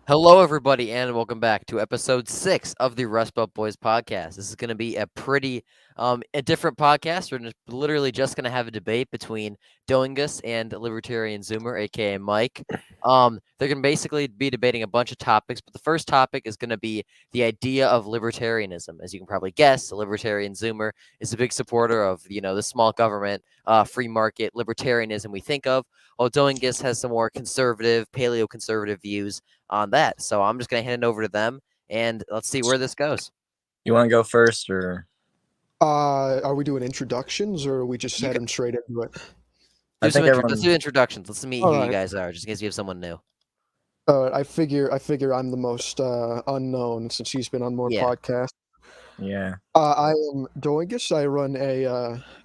Hello, everybody, and welcome back to episode 6 of the Rust Belt Boys podcast. This is going to be a pretty a different podcast. We're literally just going to have a debate between Doingus and Libertarian Zoomer, aka Mike. They're going to basically be debating a bunch of topics, but the first topic is going to be the idea of libertarianism. As you can probably guess, the Libertarian Zoomer is a big supporter of the small government, free market libertarianism we think of. While Doingus has some more conservative, paleo-conservative views on that. So I'm just going to hand it over to them, and let's see where this goes. You want to go first, or? Are we doing introductions, or are we just heading straight into it? Let's do introductions. Let's meet who you guys are, just in case you have someone new. I figure I'm the most unknown since he's been on more podcasts. Yeah. I am Doingus. I run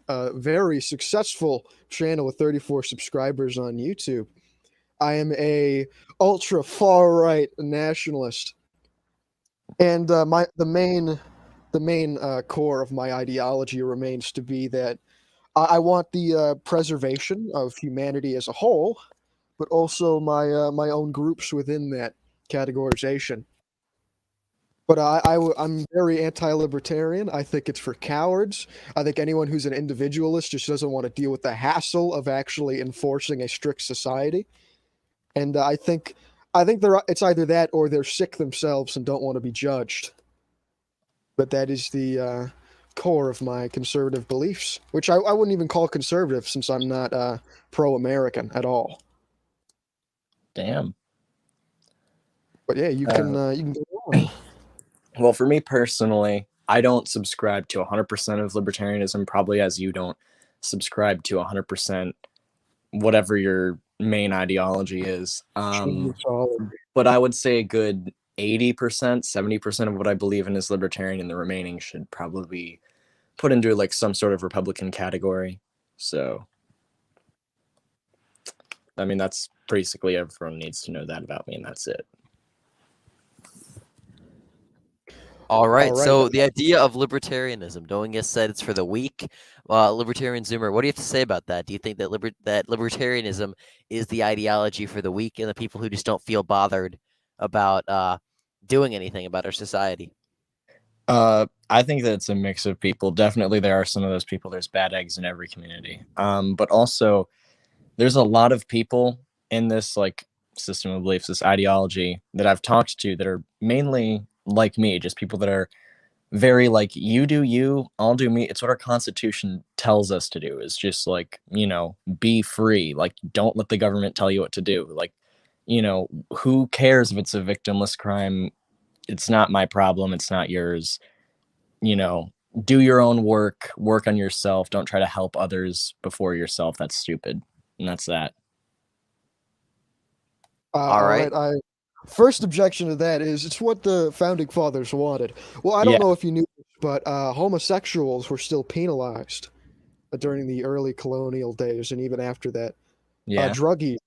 a very successful channel with 34 subscribers on YouTube. I am a ultra far right nationalist, and the main core of my ideology remains to be that I want the preservation of humanity as a whole, but also my own groups within that categorization. But I'm very anti-libertarian. I think it's for cowards. I think anyone who's an individualist just doesn't want to deal with the hassle of actually enforcing a strict society. And I think it's either that or they're sick themselves and don't want to be judged. But that is the core of my conservative beliefs, which I wouldn't even call conservative since I'm not pro-American at all. Damn. But yeah, you can go on. Well, for me personally, I don't subscribe to 100% of libertarianism, probably as you don't subscribe to 100% whatever your main ideology is. But I would say a good 80%, 70% of what I believe in is libertarian, and the remaining should probably be put into like some sort of Republican category. So, I mean, that's basically everyone needs to know that about me, and that's it. All right. So the idea of libertarianism, Doingus said it's for the weak. Libertarian Zoomer, what do you have to say about that? Do you think that libertarianism is the ideology for the weak and the people who just don't feel bothered about doing anything about our society? I think that it's a mix of people. Definitely, there are some of those people. There's bad eggs in every community. But also, there's a lot of people in this like system of beliefs, this ideology that I've talked to that are mainly like me, just people that are very like, you do you, I'll do me. It's what our Constitution tells us to do, is just like, be free. Like, don't let the government tell you what to do. Like, who cares if it's a victimless crime? It's not my problem. It's not yours. Do your own work on yourself. Don't try to help others before yourself. That's stupid. And that's that. All right. First objection to that is it's what the founding fathers wanted. Well, I don't know if you knew, but homosexuals were still penalized during the early colonial days and even after that. Yeah. Druggies.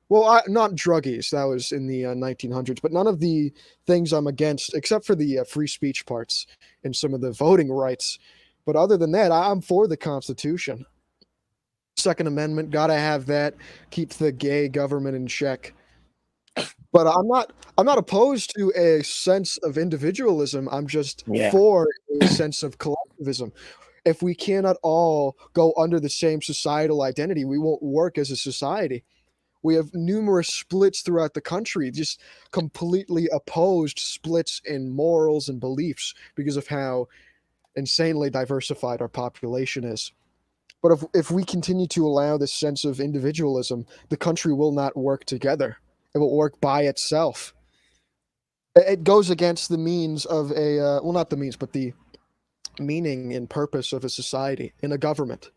Well, not druggies. That was in the 1900s. But none of the things I'm against, except for the free speech parts and some of the voting rights. But other than that, I'm for the Constitution. Second Amendment, gotta have that. Keep the gay government in check. But I'm not opposed to a sense of individualism. I'm just for a sense of collectivism. If we cannot all go under the same societal identity, we won't work as a society. We have numerous splits throughout the country, just completely opposed splits in morals and beliefs because of how insanely diversified our population is. But if we continue to allow this sense of individualism, the country will not work together. It will work by itself. It goes against the means of not the means, but the meaning and purpose of a society in a government.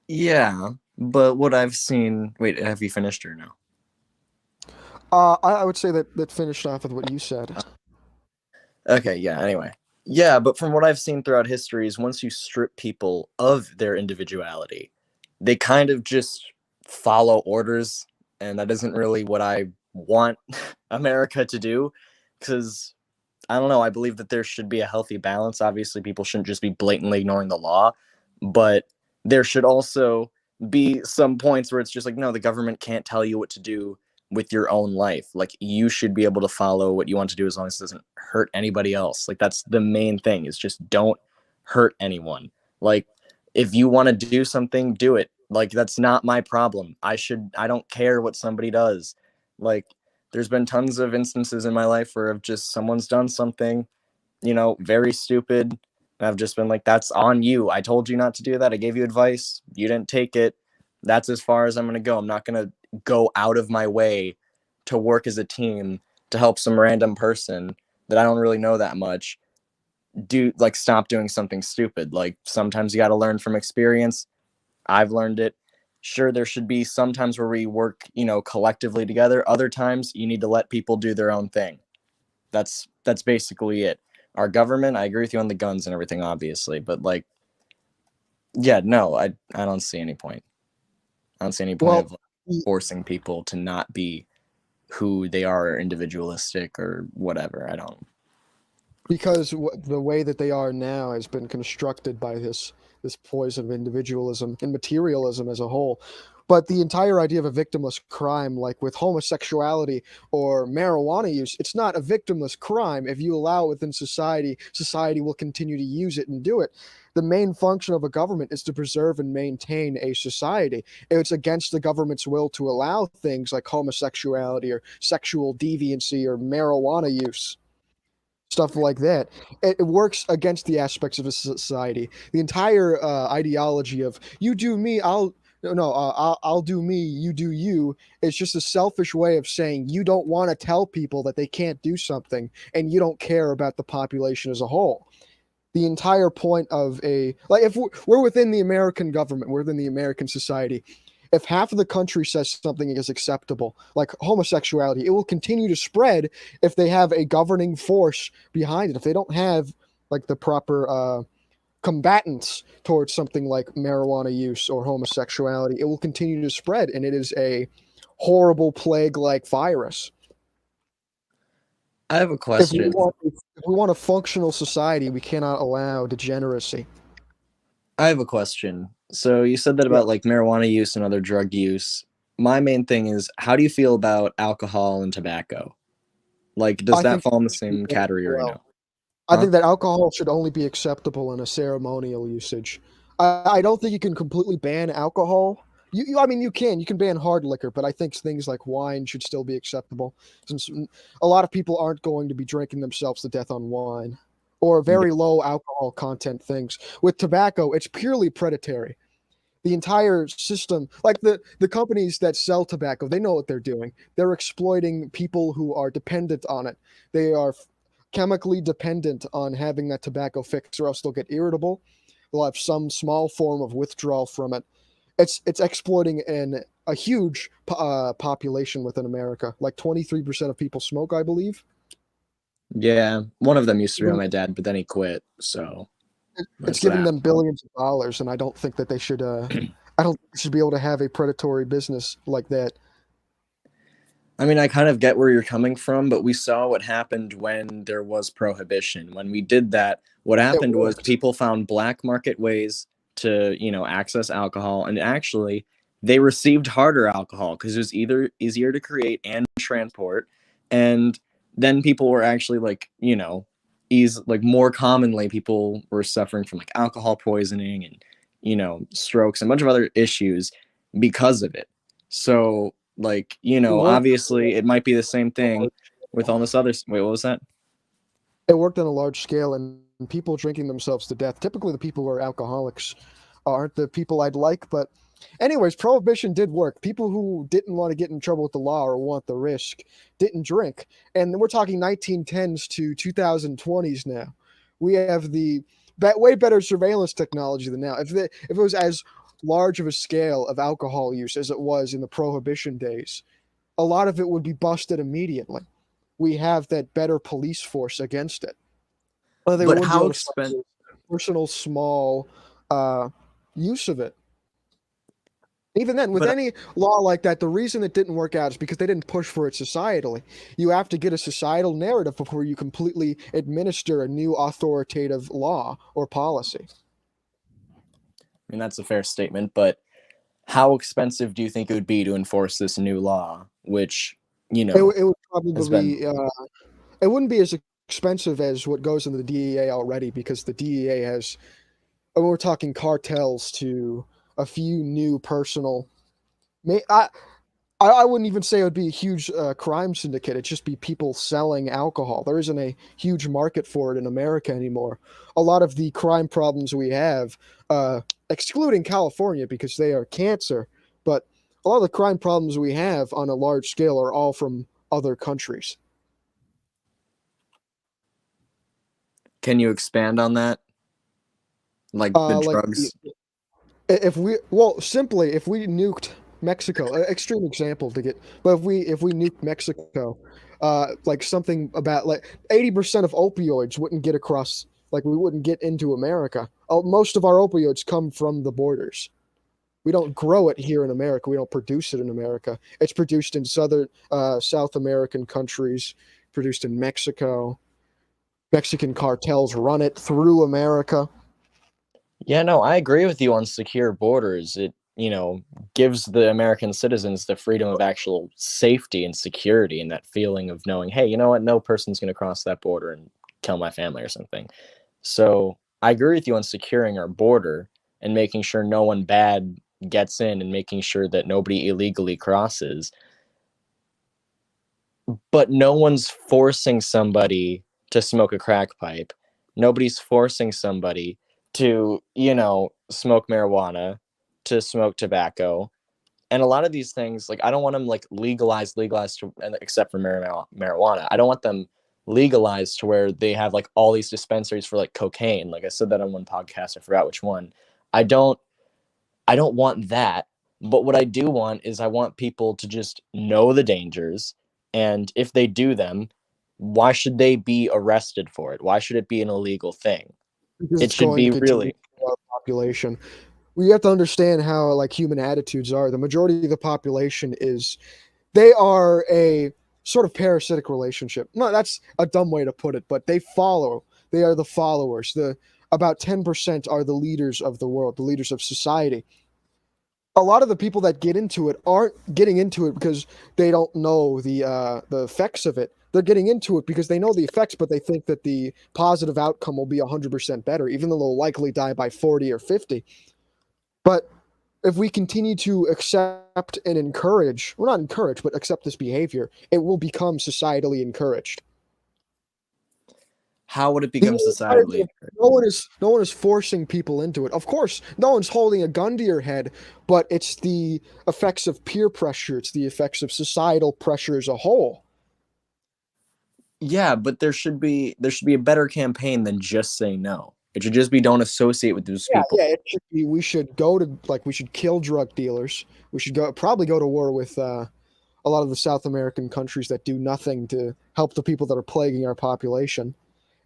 Yeah, but what I've seen... Wait, have you finished or no? I would say that finished off with what you said. Okay, yeah, anyway. Yeah, but from what I've seen throughout history is once you strip people of their individuality, they kind of just follow orders, and that isn't really what I want America to do, because, I don't know, I believe that there should be a healthy balance. Obviously, people shouldn't just be blatantly ignoring the law, but there should also be some points where it's just like, no, the government can't tell you what to do with your own life. Like, you should be able to follow what you want to do as long as it doesn't hurt anybody else. Like, that's the main thing, is just don't hurt anyone. Like, if you want to do something, do it. Like, that's not my problem. I don't care what somebody does. Like, there's been tons of instances in my life where I've just, someone's done something, very stupid. And I've just been like, that's on you. I told you not to do that. I gave you advice. You didn't take it. That's as far as I'm going to go. I'm not going to go out of my way to work as a team to help some random person that I don't really know that much stop doing something stupid. Like, sometimes you got to learn from experience. I've learned it. Sure, there should be some times where we work, collectively together. Other times you need to let people do their own thing. That's basically it. Our government, I agree with you on the guns and everything, obviously, but no, I don't see any point. I don't see any point of forcing people to not be who they are, or individualistic or whatever. I don't. Because the way that they are now has been constructed by this poison of individualism and materialism as a whole. But the entire idea of a victimless crime, like with homosexuality or marijuana use, it's not a victimless crime. If you allow it within society, society will continue to use it and do it. The main function of a government is to preserve and maintain a society. It's against the government's will to allow things like homosexuality or sexual deviancy or marijuana use. Stuff like that. It works against the aspects of a society. The entire ideology of you do me, I'll do me, you do you. It's just a selfish way of saying you don't want to tell people that they can't do something, and you don't care about the population as a whole. The entire point of if we're within the American government, we're within the American society. If half of the country says something is acceptable, like homosexuality, it will continue to spread if they have a governing force behind it. If they don't have the proper combatants towards something like marijuana use or homosexuality, it will continue to spread, and it is a horrible plague-like virus. I have a question. If we want a functional society, we cannot allow degeneracy. I have a question. So you said that about marijuana use and other drug use. My main thing is, how do you feel about alcohol and tobacco? Does that fall in the same category or no? I think that alcohol should only be acceptable in a ceremonial usage. I don't think you can completely ban alcohol. I mean, you can ban hard liquor, but I think things like wine should still be acceptable, since a lot of people aren't going to be drinking themselves to death on wine or very low alcohol content things. With tobacco, it's purely predatory. The entire system, like the companies that sell tobacco, they know what they're doing. They're exploiting people who are dependent on it. They are chemically dependent on having that tobacco fix, or else they'll get irritable. They'll have some small form of withdrawal from it. It's exploiting a huge population within America. Like 23% of people smoke, I believe. Yeah, one of them used to be my dad, but then he quit. So it's giving them billions of dollars, and I don't think that they should. I don't think they should be able to have a predatory business like that. I mean, I kind of get where you're coming from, but we saw what happened when there was prohibition. When we did that, what happened was people found black market ways to, access alcohol, and actually they received harder alcohol because it was either easier to create and transport. And then people were actually more commonly people were suffering from alcohol poisoning and, strokes and a bunch of other issues because of it. So obviously it might be the same thing with all this other. Wait, what was that? It worked on a large scale, and people drinking themselves to death. Typically, the people who are alcoholics aren't the people I'd like, but anyways, prohibition did work. People who didn't want to get in trouble with the law or want the risk didn't drink. And we're talking 1910s to 2020s now. We have the way better surveillance technology than now. If it was as large of a scale of alcohol use as it was in the prohibition days, a lot of it would be busted immediately. We have that better police force against it. But how expensive? Personal small use of it. Even then, with any law like that, the reason it didn't work out is because they didn't push for it societally. You have to get a societal narrative before you completely administer a new authoritative law or policy. I mean, that's a fair statement, but how expensive do you think it would be to enforce this new law, which, It would probably has been... be. It wouldn't be as expensive as what goes into the DEA already, because the DEA has. We're talking cartels to a few new personal. I wouldn't even say it would be a huge crime syndicate. It'd just be people selling alcohol. There isn't a huge market for it in America anymore. A lot of the crime problems we have, excluding California because they are cancer, but a lot of the crime problems we have on a large scale are all from other countries. Can you expand on that? Like the Like drugs? if we simply if we nuked Mexico, extreme example to get, but if we nuked Mexico, like something about like 80% of opioids wouldn't get across, like we wouldn't get into America. Most of our opioids come from the borders. We don't grow it here in America. We don't produce it in America. It's produced in South American countries, produced in Mexico. Mexican cartels run it through America. Yeah, no, I agree with you on secure borders. It, gives the American citizens the freedom of actual safety and security, and that feeling of knowing, hey, you know what, no person's going to cross that border and kill my family or something. So I agree with you on securing our border and making sure no one bad gets in and making sure that nobody illegally crosses. But no one's forcing somebody to smoke a crack pipe. Nobody's forcing somebody to, smoke marijuana, to smoke tobacco. And a lot of these things, like, I don't want them like legalized except for marijuana. I don't want them legalized to where they have like all these dispensaries for like cocaine. Like I said that on one podcast, I forgot which one. I don't want that. But what I do want is I want people to just know the dangers, and if they do them, why should they be arrested for it? Why should it be an illegal thing? Because It it's should going to be continue really... to grow our population. We have to understand how like human attitudes are. The majority of the population they are a sort of parasitic relationship. No, that's a dumb way to put it, but they follow. They are the followers. The about 10% are the leaders of the world, the leaders of society. A lot of the people that get into it aren't getting into it because they don't know the effects of it. They're getting into it because they know the effects, but they think that the positive outcome will be 100% better, even though they'll likely die by 40 or 50. But if we continue to accept and encourage, well, not encourage, but accept this behavior, it will become societally encouraged. How would it The become entire societally thing, no one is forcing people into it. Of course, no one's holding a gun to your head, but it's the effects of peer pressure. It's the effects of societal pressure as a whole. Yeah, but there should be a better campaign than just say no. It should just be don't associate with those people. Yeah. It should be. We should go to we should kill drug dealers. We should probably go to war with a lot of the South American countries that do nothing to help the people that are plaguing our population,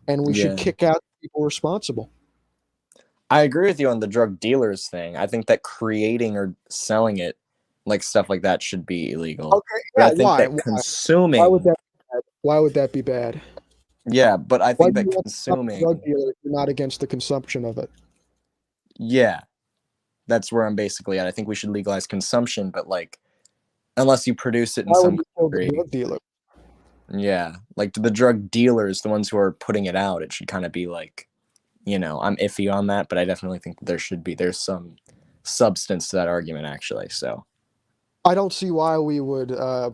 and we should Yeah. kick out the people responsible. I agree with you on the drug dealers thing. I think that creating or selling it, like stuff like that, should be illegal. Okay, But yeah. I think that Why? consuming... Why would that? Be bad? Why would that be bad? Yeah, but I Why think do you that want to stop a drug consuming... dealer if you're not against the consumption of it? Yeah, that's where I'm basically at. I think we should legalize consumption, but like, unless you produce it in Why would some you kill the country. drug dealer? Yeah, like the drug dealers, the ones who are putting it out, it should kind of be like, I'm iffy on that, but I definitely think that there's some substance to that argument, actually. So I don't see why we would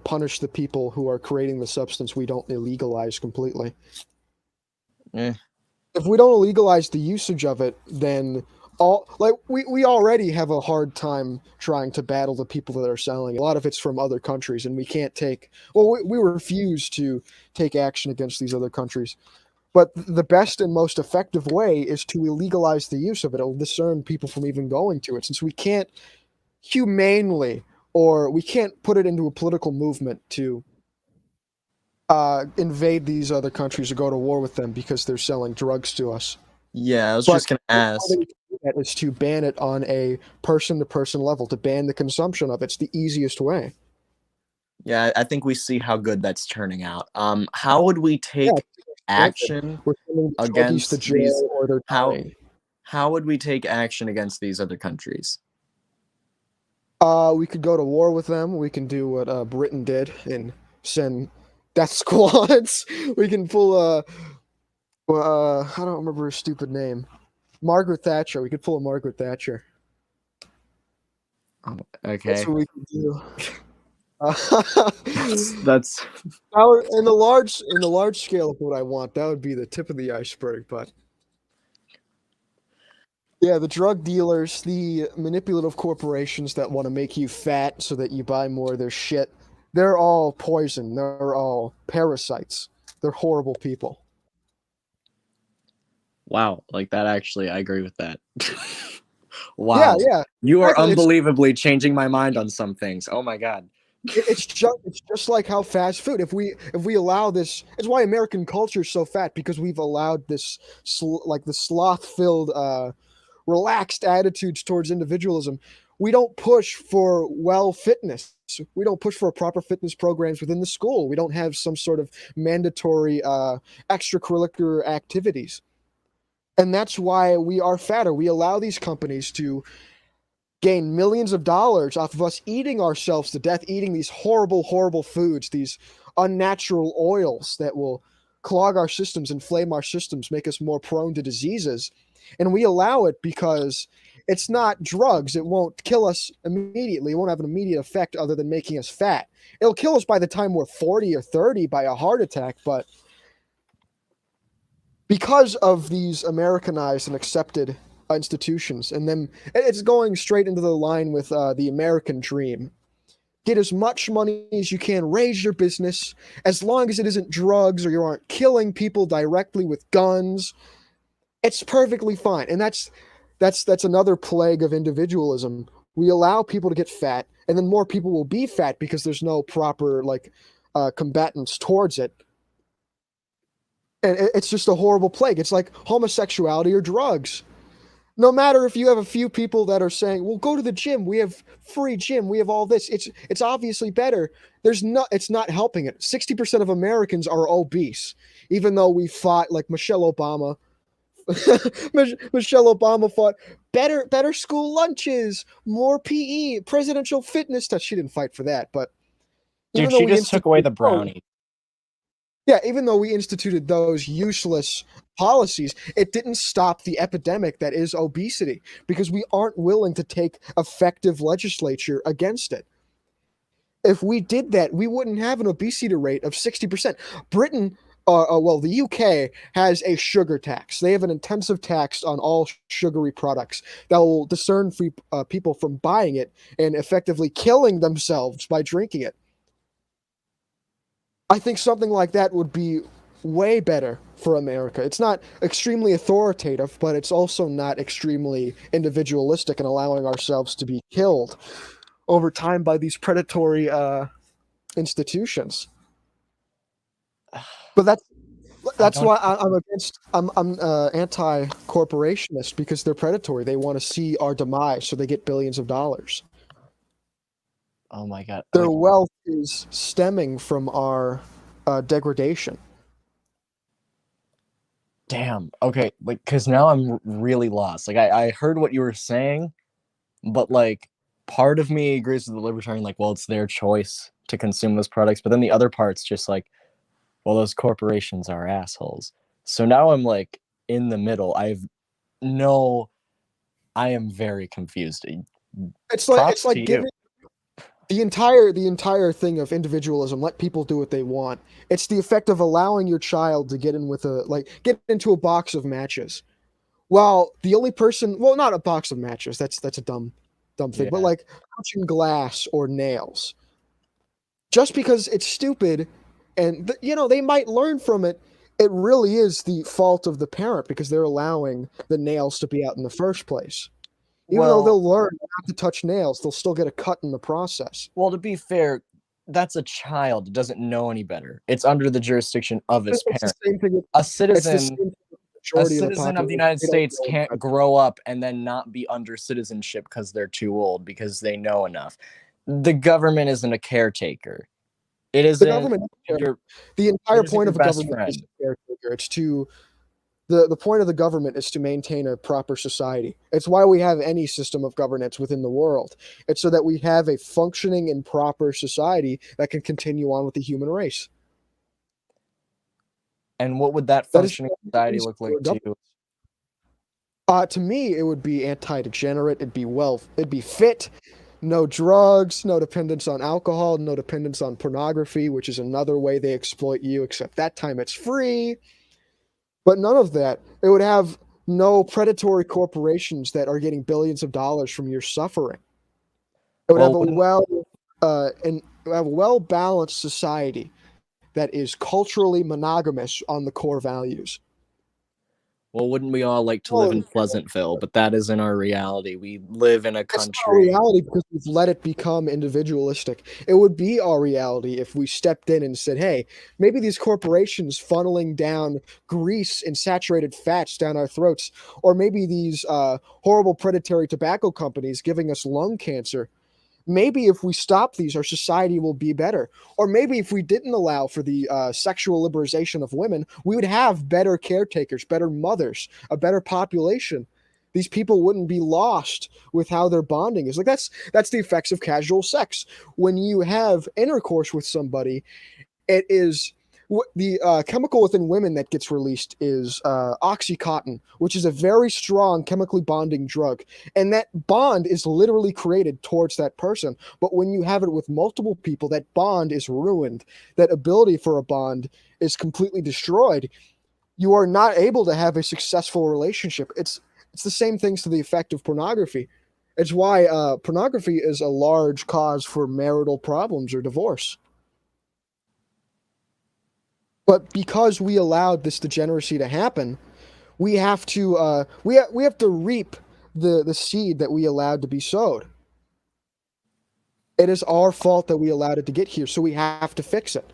punish the people who are creating the substance we don't illegalize completely. eh. If we don't legalize the usage of it, then we already have a hard time trying to battle the people that are selling. A lot of it's from other countries, and we can't we refuse to take action against these other countries. But the best and most effective way is to illegalize the use of it. It'll discern people from even going to it, since we can't humanely, or we can't put it into a political movement to invade these other countries or go to war with them because they're selling drugs to us. Yeah, I was But just gonna ask. the way to do that is to ban it on a person-to-person level, to ban the consumption of it. It's the easiest way. Yeah, I think we see how good that's turning out. How would we take action We're sending the druggies to against these? jail or they're dying. How would we take action against these other countries? We could go to war with them. We can do what Britain did and send death squads. We can pull I don't remember her stupid name. Margaret Thatcher. We could pull a Margaret Thatcher. Okay. That's what we could do. That's In the large scale of what I want, that would be the tip of the iceberg. But yeah, the drug dealers, the manipulative corporations that want to make you fat so that you buy more of their shit, they're all poison. They're all parasites. They're horrible people. wow. Like that actually, I agree with that. Wow. Yeah. You are Exactly. unbelievably changing my mind on some things. Oh my god. It's just like how fast food. If we allow this, it's why American culture is so fat, because we've allowed this the sloth-filled, relaxed attitudes towards individualism. We don't push for fitness. We don't push for proper fitness programs within the school. We don't have some sort of mandatory extracurricular activities, and that's why we are fatter. We allow these companies to gain millions of dollars off of us eating ourselves to death, eating these horrible, horrible foods, these unnatural oils that will clog our systems, inflame our systems, make us more prone to diseases. And we allow it because it's not drugs. It won't kill us immediately. It won't have an immediate effect other than making us fat. It'll kill us by the time we're 40 or 30 by a heart attack, but because of these Americanized and accepted institutions, and then it's going straight into the line with the American dream. Get as much money as you can, raise your business, as long as it isn't drugs or you aren't killing people directly with guns. It's perfectly fine. And that's another plague of individualism. We allow people to get fat, and then more people will be fat because there's no proper combatants towards it. And it's just a horrible plague. It's like homosexuality or drugs. No matter if you have a few people that are saying, well, go to the gym, we have free gym, we have all this, it's obviously better. It's not helping it. 60% of Americans are obese, even though we fought like Michelle Obama. Michelle Obama fought better school lunches, more PE, presidential fitness test. She didn't fight for that, but Dude, she just took away the brownie. Yeah, even though we instituted those useless policies, it didn't stop the epidemic that is obesity, because we aren't willing to take effective legislature against it. If we did that, we wouldn't have an obesity rate of 60%. Britain, the UK has a sugar tax. They have an intensive tax on all sugary products that will discern people from buying it and effectively killing themselves by drinking it. I think something like that would be way better for America. It's not extremely authoritative, but it's also not extremely individualistic and allowing ourselves to be killed over time by these predatory institutions. But that's why I'm anti-corporationist, because they're predatory. They want to see our demise, so they get billions of dollars. Oh my god. Their wealth is stemming from our degradation. Damn. Okay, because now I'm really lost. I heard what you were saying, but part of me agrees with the libertarian, well, it's their choice to consume those products, but then the other part's just well, those corporations are assholes. So now I'm in the middle. I am very confused. It's like giving the entire thing of individualism. Let people do what they want. It's the effect of allowing your child to get into a box of matches. Well, the only person, not a box of matches. That's a dumb thing. Yeah. But touching glass or nails, just because it's stupid, and they might learn from it. It really is the fault of the parent, because they're allowing the nails to be out in the first place. Even though they'll learn not to touch nails, they'll still get a cut in the process. Well, to be fair, that's a child. It doesn't know any better. It's under the jurisdiction of its parent. A citizen of the United States can't grow up and then not be under citizenship because they're too old, because they know enough. The government isn't a caretaker. It isn't. The entire point of a government is a caretaker. It's to The point of the government is to maintain a proper society. It's why we have any system of governance within the world. It's so that we have a functioning and proper society that can continue on with the human race. And what would that That is functioning society look like to you? To me, it would be anti-degenerate. It'd be fit, no drugs, no dependence on alcohol, no dependence on pornography, which is another way they exploit you, except that time it's free. But none of that. It would have no predatory corporations that are getting billions of dollars from your suffering. It would have a well-balanced society that is culturally monogamous on the core values. Well, wouldn't we all like to live in Pleasantville? But that isn't our reality. We live in a That's country. not our reality because we've let it become individualistic. It would be our reality if we stepped in and said, hey, maybe these corporations funneling down grease and saturated fats down our throats, or maybe these horrible predatory tobacco companies giving us lung cancer. Maybe if we stop these, our society will be better. Or maybe if we didn't allow for the sexual liberation of women, we would have better caretakers, better mothers, a better population. These people wouldn't be lost with how their bonding is. Like that's the effects of casual sex. When you have intercourse with somebody, it is the chemical within women that gets released is Oxycontin, which is a very strong chemically bonding drug. And that bond is literally created towards that person. But when you have it with multiple people, that bond is ruined. That ability for a bond is completely destroyed. You are not able to have a successful relationship. It's the same things to the effect of pornography. It's why pornography is a large cause for marital problems or divorce. But because we allowed this degeneracy to happen, we have to we have to reap the seed that we allowed to be sowed. It is our fault that we allowed it to get here, so we have to fix it.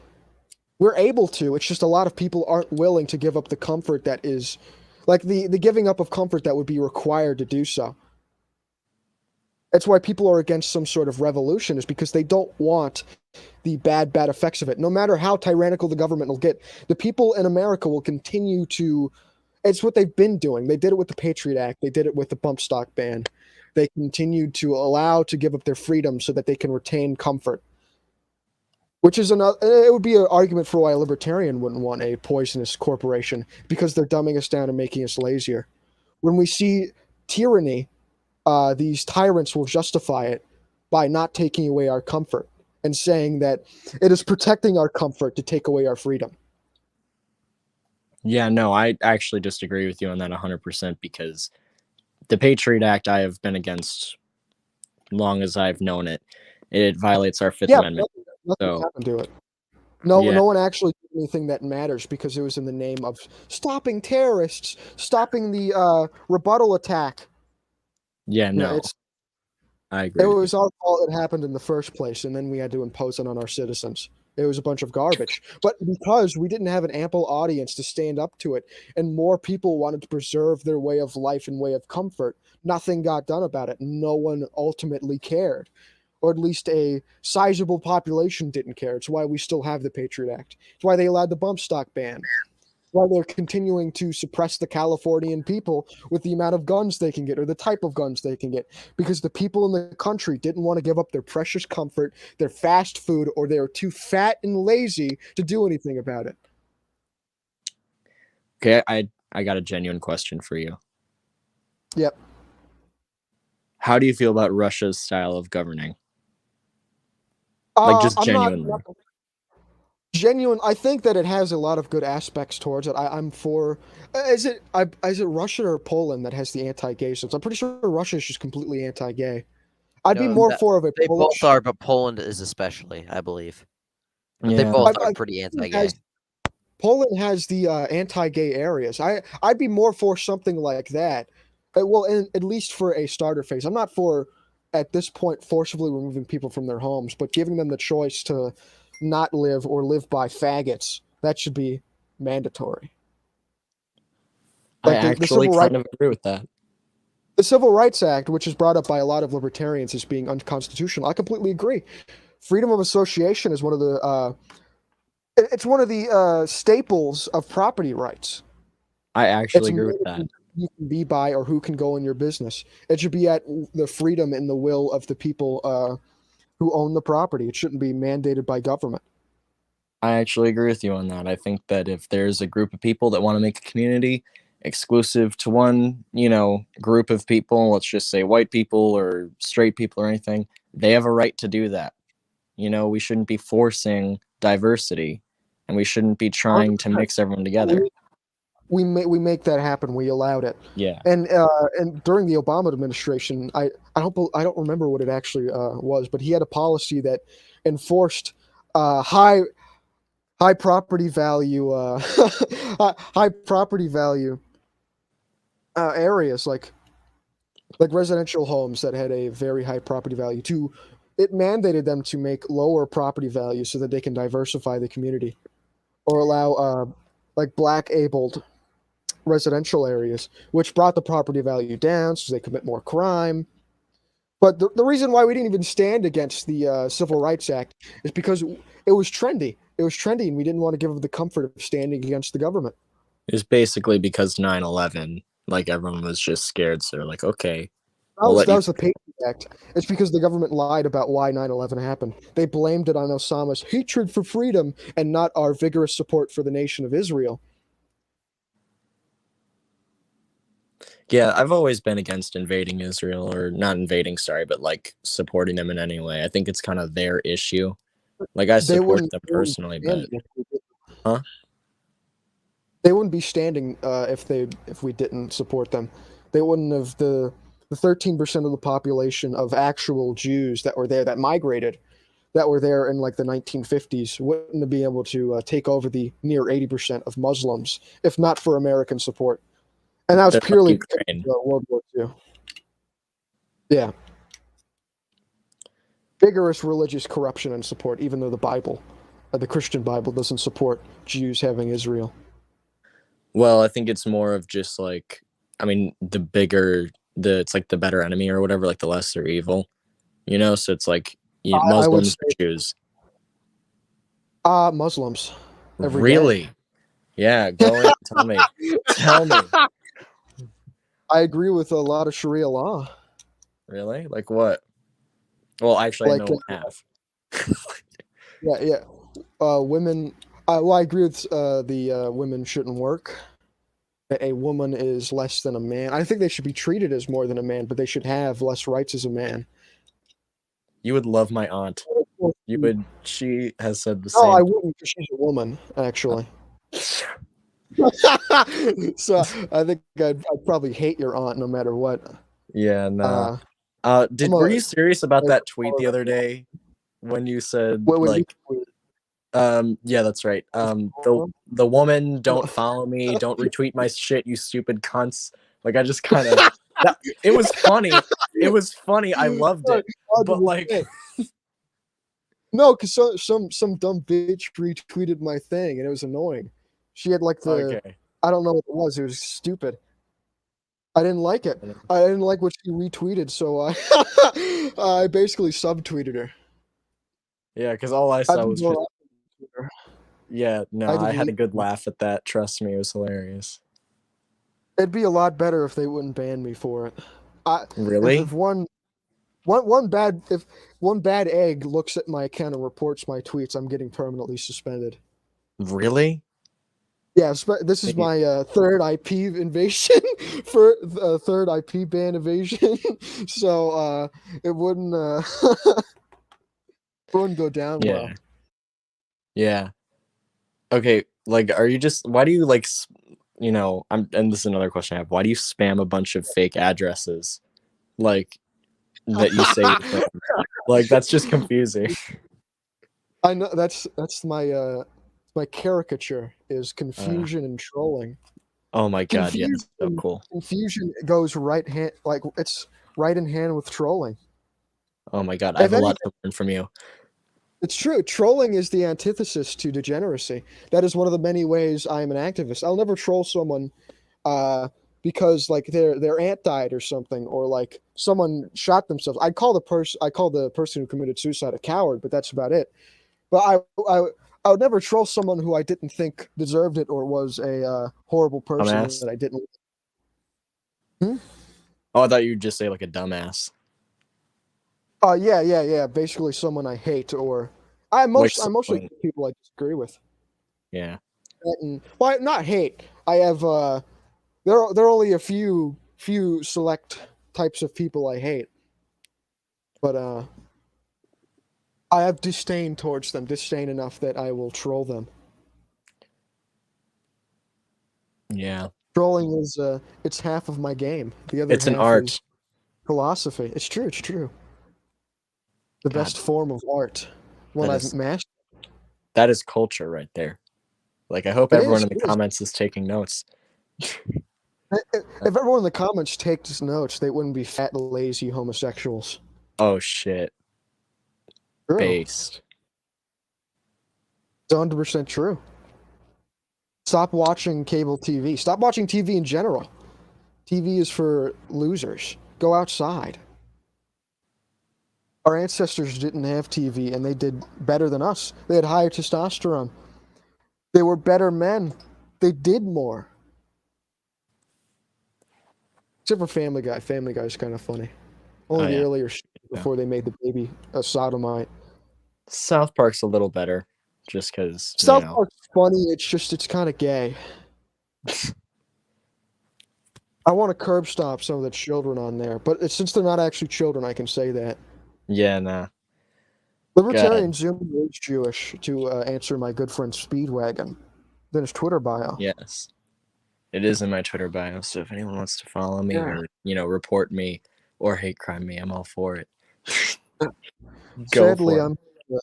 We're able to. It's just a lot of people aren't willing to give up the comfort that is, like the giving up of comfort that would be required to do so. That's why people are against some sort of revolution, is because they don't want the bad effects of it. No matter how tyrannical the government will get, the people in America will continue to. It's what they've been doing. They did it with the Patriot Act. They did it with the bump stock ban. They continued to allow to give up their freedom so that they can retain comfort. Which is another. It would be an argument for why a libertarian wouldn't want a poisonous corporation, because they're dumbing us down and making us lazier. When we see tyranny, these tyrants will justify it by not taking away our comfort and saying that it is protecting our comfort to take away our freedom. Yeah, no, I actually disagree with you on that 100%, because the Patriot Act I have been against long as I've known it. It violates our Fifth Amendment. Nothing happened to it. No one actually did anything that matters, because it was in the name of stopping terrorists, stopping the rebuttal attack. Yeah, no, I agree. It was our fault it happened in the first place, and then we had to impose it on our citizens. It was a bunch of garbage. But because we didn't have an ample audience to stand up to it, and more people wanted to preserve their way of life and way of comfort, nothing got done about it. No one ultimately cared. Or at least a sizable population didn't care. It's why we still have the Patriot Act. It's why they allowed the bump stock ban. Why they're continuing to suppress the Californian people with the amount of guns they can get, or the type of guns they can get, because the people in the country didn't want to give up their precious comfort, their fast food, or they were too fat and lazy to do anything about it. Okay, I got a genuine question for you. Yep. How do you feel about Russia's style of governing? Like, just genuinely. Genuine. I think that it has a lot of good aspects towards it. I'm for. Is it Russia or Poland that has the anti-gay stuff? I'm pretty sure Russia is just completely anti-gay. I'd be more for of a. They both are, but Poland is especially, I believe. But they both are pretty anti-gay. Poland has the anti-gay areas. I'd be more for something like that. Well, at least for a starter phase. I'm not for, at this point, forcibly removing people from their homes, but giving them the choice to not live or live by faggots. That should be mandatory. I actually kind of agree with that. The Civil Rights Act, which is brought up by a lot of libertarians as being unconstitutional, I completely agree. Freedom of association is one of the it's one of the staples of property rights. I It's actually agree with that. who you can be by or who can go in your business. It should be at the freedom and the will of the people who own the property. It shouldn't be mandated by government. I actually agree with you on that. I think that if there's a group of people that want to make a community exclusive to one, group of people, let's just say white people or straight people or anything, they have a right to do that. We shouldn't be forcing diversity, and we shouldn't be trying to 100%. mix everyone together. We make that happen. We allowed it. Yeah. And during the Obama administration, I don't remember what it actually was, but he had a policy that enforced high property value high property value areas like residential homes that had a very high property value. It mandated them to make lower property values so that they can diversify the community, or allow like black abled residential areas, which brought the property value down so they commit more crime. But the reason why we didn't even stand against the Civil Rights Act is because it was trendy. It was trendy, and we didn't want to give them the comfort of standing against the government. It was basically because 9/11, like everyone was just scared, so they're like, okay. That was the Patriot Act. It's because the government lied about why 9/11 happened. They blamed it on Osama's hatred for freedom and not our vigorous support for the nation of Israel. Yeah, I've always been against invading Israel, or not invading, sorry, but like supporting them in any way. I think it's kind of their issue. Like I support them personally, but huh? They wouldn't be standing if we didn't support them. They wouldn't have the 13% of the population of actual Jews that were there, that migrated, that were there in like the 1950s, wouldn't be able to take over the near 80% of Muslims if not for American support. And that was purely World War II. Yeah. Vigorous religious corruption and support, even though the Bible, the Christian Bible, doesn't support Jews having Israel. Well, I think it's more of just like, I mean, it's like the better enemy or whatever, like the lesser evil, so it's like Muslims or Jews. Muslims. Really? Yeah, go in, tell me. I agree with a lot of Sharia law. Really? Like what? Well, actually, like, I know half. Yeah. Women. Well, I agree with the women shouldn't work. A woman is less than a man. I think they should be treated as more than a man, but they should have less rights as a man. You would love my aunt. She has said the same. No, I wouldn't, because she's a woman, actually. So I think I'd probably hate your aunt no matter what. Yeah, no. Were you serious about that tweet the other day when you said yeah, that's right. The woman, don't follow me, don't retweet my shit, you stupid cunts. Like I just kind of it was funny. It was funny. I loved it. But like no, because some dumb bitch retweeted my thing and it was annoying. She had like I don't know what it was. It was stupid. I didn't like it. I didn't like what she retweeted, so I basically subtweeted her. Yeah, because all I saw was just... Yeah, no, I had a good laugh at that. Trust me, it was hilarious. It'd be a lot better if they wouldn't ban me for it. Really? If one bad egg looks at my account and reports my tweets, I'm getting permanently suspended. Really? Yeah, this is my third IP invasion for third IP ban evasion. So it wouldn't go down well. Yeah. Okay, like, are you just? Why do you like? And this is another question I have. Why do you spam a bunch of fake addresses, like that you say? Like that's just confusing. I know that's my caricature is confusion and trolling. Oh my god, yeah, that's so cool. Confusion goes it's right in hand with trolling. Oh my god, I have a lot to learn from you. It's true. Trolling is the antithesis to degeneracy. That is one of the many ways I am an activist. I'll never troll someone because like their aunt died or something, or like someone shot themselves. I call the person who committed suicide a coward, but that's about it. But I would never troll someone who I didn't think deserved it or was a horrible person Dumbass? that I didn't. Oh, I thought you'd just say like a dumbass. Yeah. Basically, someone I hate or I mostly someone- hate people I disagree with. Yeah. Well, not hate. I have there are only a few select types of people I hate, but I have disdain towards them. Disdain enough that I will troll them. Yeah. Trolling is it's half of my game. The other It's an half art. is philosophy. It's true. It's true. The God. best form of art. One That I've is- mastered. That is culture right there. Like, I hope It everyone is, in the it is. comments is taking notes. If everyone in the comments takes notes, they wouldn't be fat, lazy homosexuals. Oh shit. True. Based. It's 100% true. Stop watching cable TV. Stop watching TV in general. TV is for losers. Go outside. Our ancestors didn't have TV and they did better than us. They had higher testosterone. They were better men. They did more. Except for Family Guy. Family Guy's kind of funny. Only the yeah. earlier before they made the baby a sodomite. South Park's a little better, just because South Park's funny. It's kind of gay. I want to curb stop some of the children on there, but since they're not actually children, I can say that. Yeah, nah. Libertarians assume is Jewish to answer my good friend Speedwagon. Then his Twitter bio. Yes. It is in my Twitter bio, so if anyone wants to follow me Yeah. or, report me or hate crime me, I'm all for it. Sadly, for it.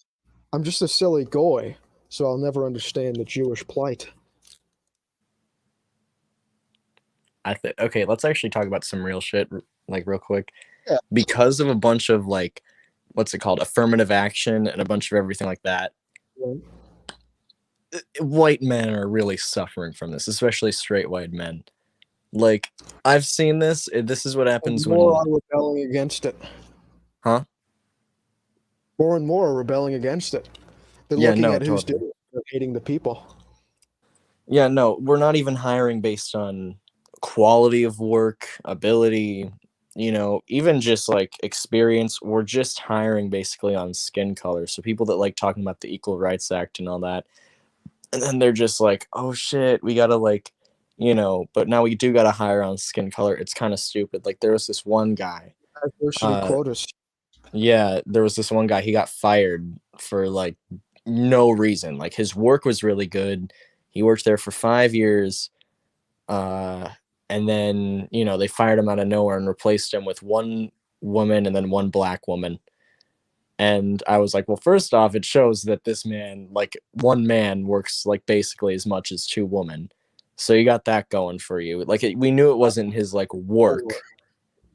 I'm just a silly goy, so I'll never understand the Jewish plight. Okay, let's actually talk about some real shit, like real quick. Yeah. Because of a bunch of like, what's it called, affirmative action and a bunch of everything like that, white men are really suffering from this, especially straight white men. Like, I've seen this. This is what happens And more when. are rebelling against it. Huh? More and more are rebelling against it. They're Yeah, looking no, at who's totally. doing it. They're hating the people. Yeah, no, we're not even hiring based on quality of work, ability, even just like experience. We're just hiring basically on skin color. So people that like talking about the Equal Rights Act and all that. And then they're just like, oh shit, we gotta like, but now we do gotta hire on skin color. It's kind of stupid. Like there was this one guy. Diversity quotas. Yeah, there was this one guy, he got fired for like no reason. Like his work was really good. He worked there for 5 years. And then, they fired him out of nowhere and replaced him with one woman and then one black woman. And I was like, well, first off, it shows that this man, like one man works like basically as much as two women. So you got that going for you. Like we knew it wasn't his like work.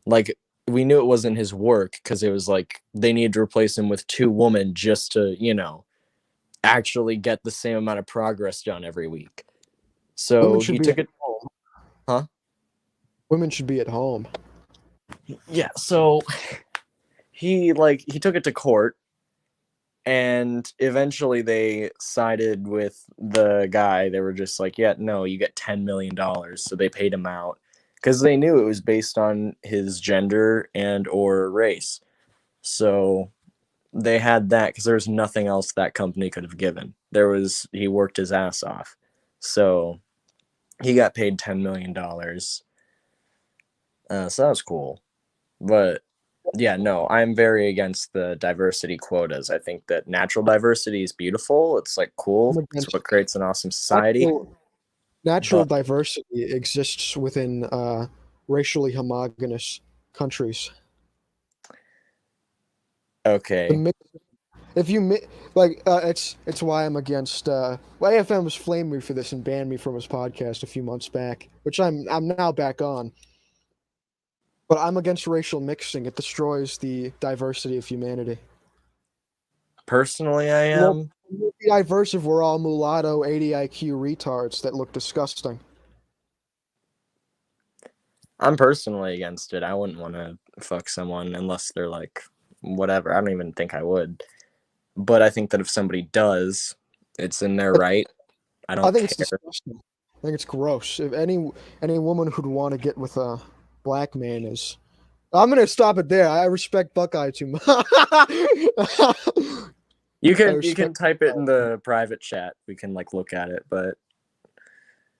Like we knew it wasn't his work because it was like they needed to replace him with two women just to, actually get the same amount of progress done every week. So he took it. Home. Huh? Women should be at home. Yeah, so he took it to court, and eventually they sided with the guy. They were just like, yeah, no, you get $10 million. So they paid him out because they knew it was based on his gender and or race. So they had that because there was nothing else that company could have given. He worked his ass off. So he got paid $10 million. So that was cool. But yeah, no, I'm very against the diversity quotas. I think that natural diversity is beautiful. It's like cool. It's what creates an awesome society. Natural diversity exists within racially homogenous countries. Okay. If you it's why I'm against. AFM was flamed me for this and banned me from his podcast a few months back, which I'm now back on. But I'm against racial mixing. It destroys the diversity of humanity. Personally, I am. We'll be diverse if we're all mulatto 80 IQ retards that look disgusting. I'm personally against it. I wouldn't want to fuck someone unless they're like whatever. I don't even think I would. But I think that if somebody does, It's in their right. I don't I think it's care. disgusting. I think it's gross. If any woman who'd want to get with a black man is, I'm gonna stop it there. I respect Buckeye too much. You can respect type it in the private chat. We can like look at it, but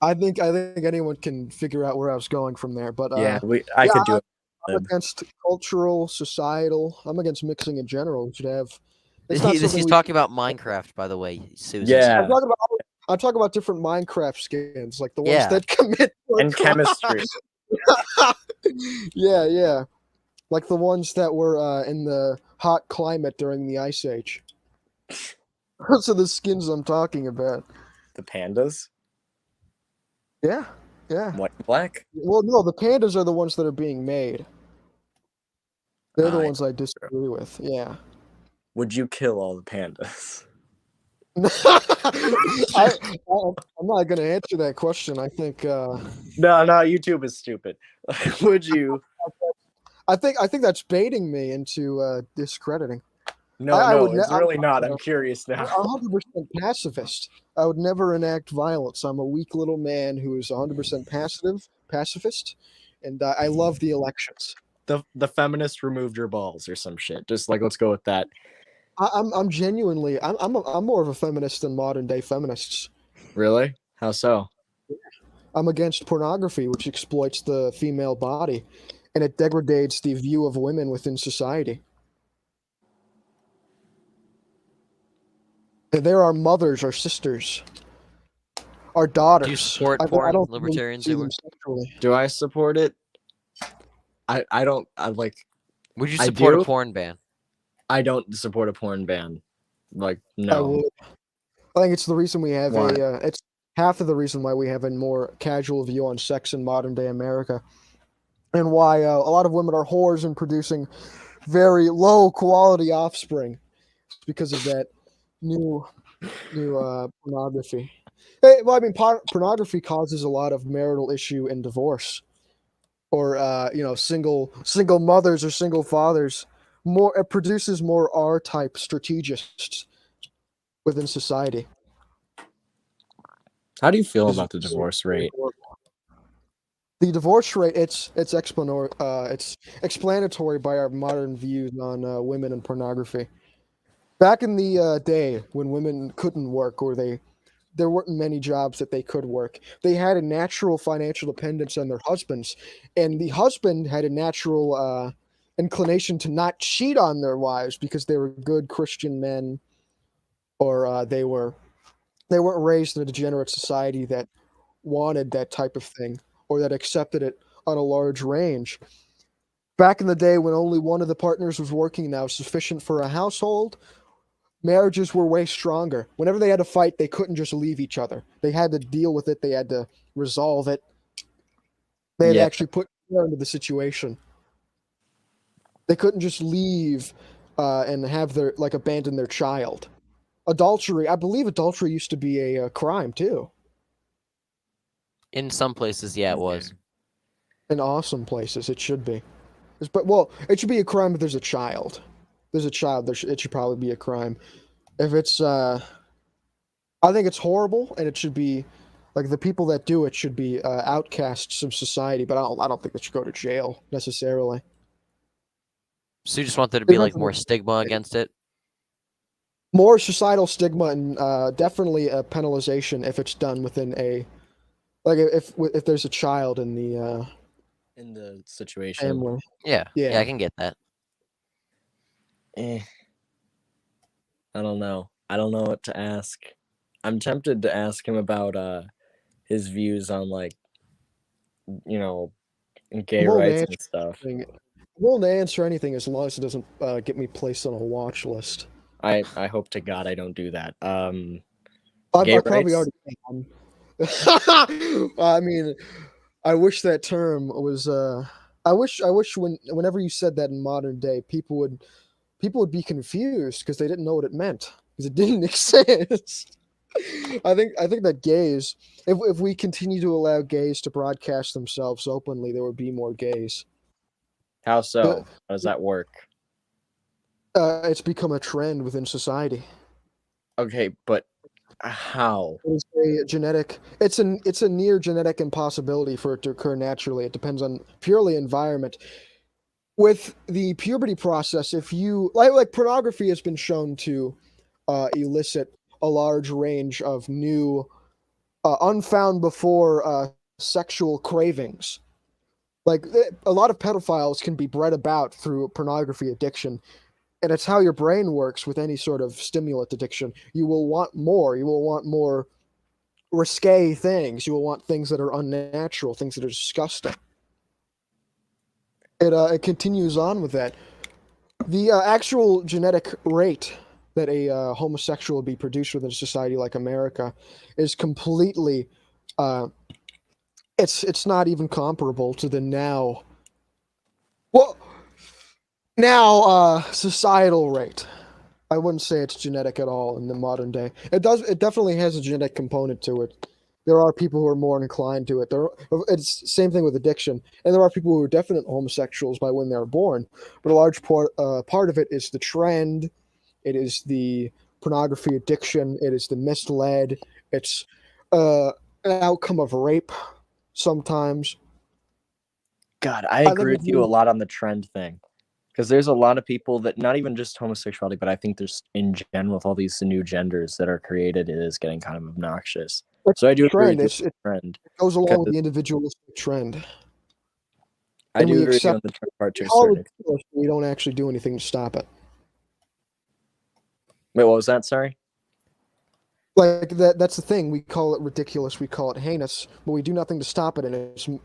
I think anyone can figure out where I was going from there. But yeah, I could do it. I'm against cultural, societal. I'm against mixing in general. We should have. It's not He's something we. talking about Minecraft, by the way, Susan. Yeah, I'm talking about different Minecraft skins, like the ones Yeah. that commit. and chemistry. Yeah, like the ones that were in the hot climate during the Ice Age. Those are the skins I'm talking about. The pandas, Yeah. white and black. Well, no, the pandas are the ones that are being made. They're the ones I disagree with. Yeah. Would you kill all the pandas? I'm not going to answer that question. I think. No, YouTube is stupid. Would you? I think that's baiting me into discrediting. No, it's really not. I'm curious now. I'm 100% pacifist. I would never enact violence. I'm a weak little man who is 100% pacifist, and I love the elections. The feminist removed your balls or some shit. Just like, let's go with that. I'm genuinely I'm more of a feminist than modern day feminists. Really? How so? I'm against pornography, which exploits the female body, and it degrades the view of women within society. They're our mothers, our sisters, our daughters. Do you support porn? Libertarians do. Do I support it? I don't. I like. Would you support a porn ban? I don't support a porn ban. Like, no. I think it's the reason we have it's half of the reason why we have a more casual view on sex in modern day America, and why a lot of women are whores and producing very low quality offspring because of that new pornography. Hey, well, I mean, pornography causes a lot of marital issue and divorce, or single mothers or single fathers. It produces more R-type strategists within society. How do you feel about the divorce rate? The divorce rate, it's explanatory by our modern views on women and pornography. Back in the day when women couldn't work, or there weren't many jobs that they could work, they had a natural financial dependence on their husbands, and the husband had a natural inclination to not cheat on their wives because they were good Christian men, or they weren't raised in a degenerate society that wanted that type of thing, or that accepted it on a large range. Back in the day when only one of the partners was working now sufficient for a household, marriages were way stronger. Whenever they had a fight, they couldn't just leave each other. They had to deal with it. They had to resolve it. They had to actually put care into the situation. They couldn't just leave and have abandon their child. Adultery, I believe adultery used to be a crime too. In some places, yeah, it was. In awesome places, it should be. It should be a crime if there's a child. There's a child, it should probably be a crime. If it's, I think it's horrible, and it should be, like, the people that do it should be outcasts of society, but I don't think they should go to jail, necessarily. So you just want there to be, like, more stigma against it? More societal stigma, and definitely a penalization if it's done within a, like, if there's a child in the situation. Family. Yeah, I can get that. I don't know. I don't know what to ask. I'm tempted to ask him about his views on, like, gay rights and stuff. I won't answer anything as long as it doesn't get me placed on a watch list. I hope to God I don't do that. I probably already am. I mean, I wish that term was. I wish whenever you said that in modern day, people would be confused because they didn't know what it meant because it didn't exist. I think that gays, if we continue to allow gays to broadcast themselves openly, there would be more gays. How so? How does that work? It's become a trend within society. Okay, but How? It is a genetic. It's a near genetic impossibility for it to occur naturally. It depends on purely environment. With the puberty process, if you like pornography has been shown to elicit a large range of new, unfound before sexual cravings. Like a lot of pedophiles can be bred about through pornography addiction, and it's how your brain works with any sort of stimulant addiction. You will want more. You will want more risque things. You will want things that are unnatural, things that are disgusting. It continues on with that. The actual genetic rate that a homosexual would be produced within a society like America is completely it's not even comparable to the now societal rate. I wouldn't say it's genetic at all in the modern day. It definitely has a genetic component to it. There are people who are more inclined to it. It's same thing with addiction, and there are people who are definite homosexuals by when they're born. But a large part of it is the trend. It is the pornography addiction. It is the misled. It's an outcome of rape sometimes. God, I I agree think with you a lot on the trend thing. Because there's a lot of people that, not even just homosexuality, but I think there's in general with all these new genders that are created, it is getting kind of obnoxious. it's So I do a agree trend. with you on the trend. It goes along with Because the individualistic trend. I And do we agree with you on accept the trend part to a all certain extent. ridiculous, but we don't actually do anything to stop it. Wait, what was that? Sorry? Like that's the thing. We call it ridiculous, we call it heinous, but we do nothing to stop it, and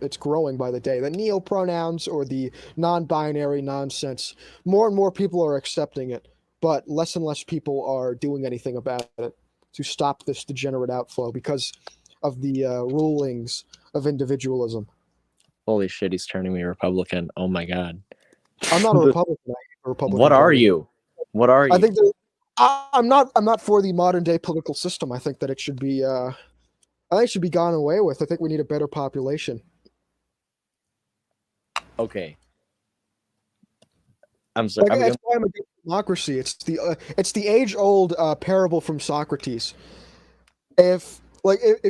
it's growing by the day. The neo-pronouns or the non-binary nonsense, more and more people are accepting it, but less and less people are doing anything about it to stop this degenerate outflow because of the rulings of individualism. Holy shit, he's turning me Republican. Oh my god. I'm not a Republican. I hate the Republican What are Party. you? What are I you? think that I'm not for the modern day political system. I think that it should be I think it should be gone away with. I think we need a better population. Okay. I'm sorry. Like that's why I'm against democracy. It's the age old parable from Socrates. If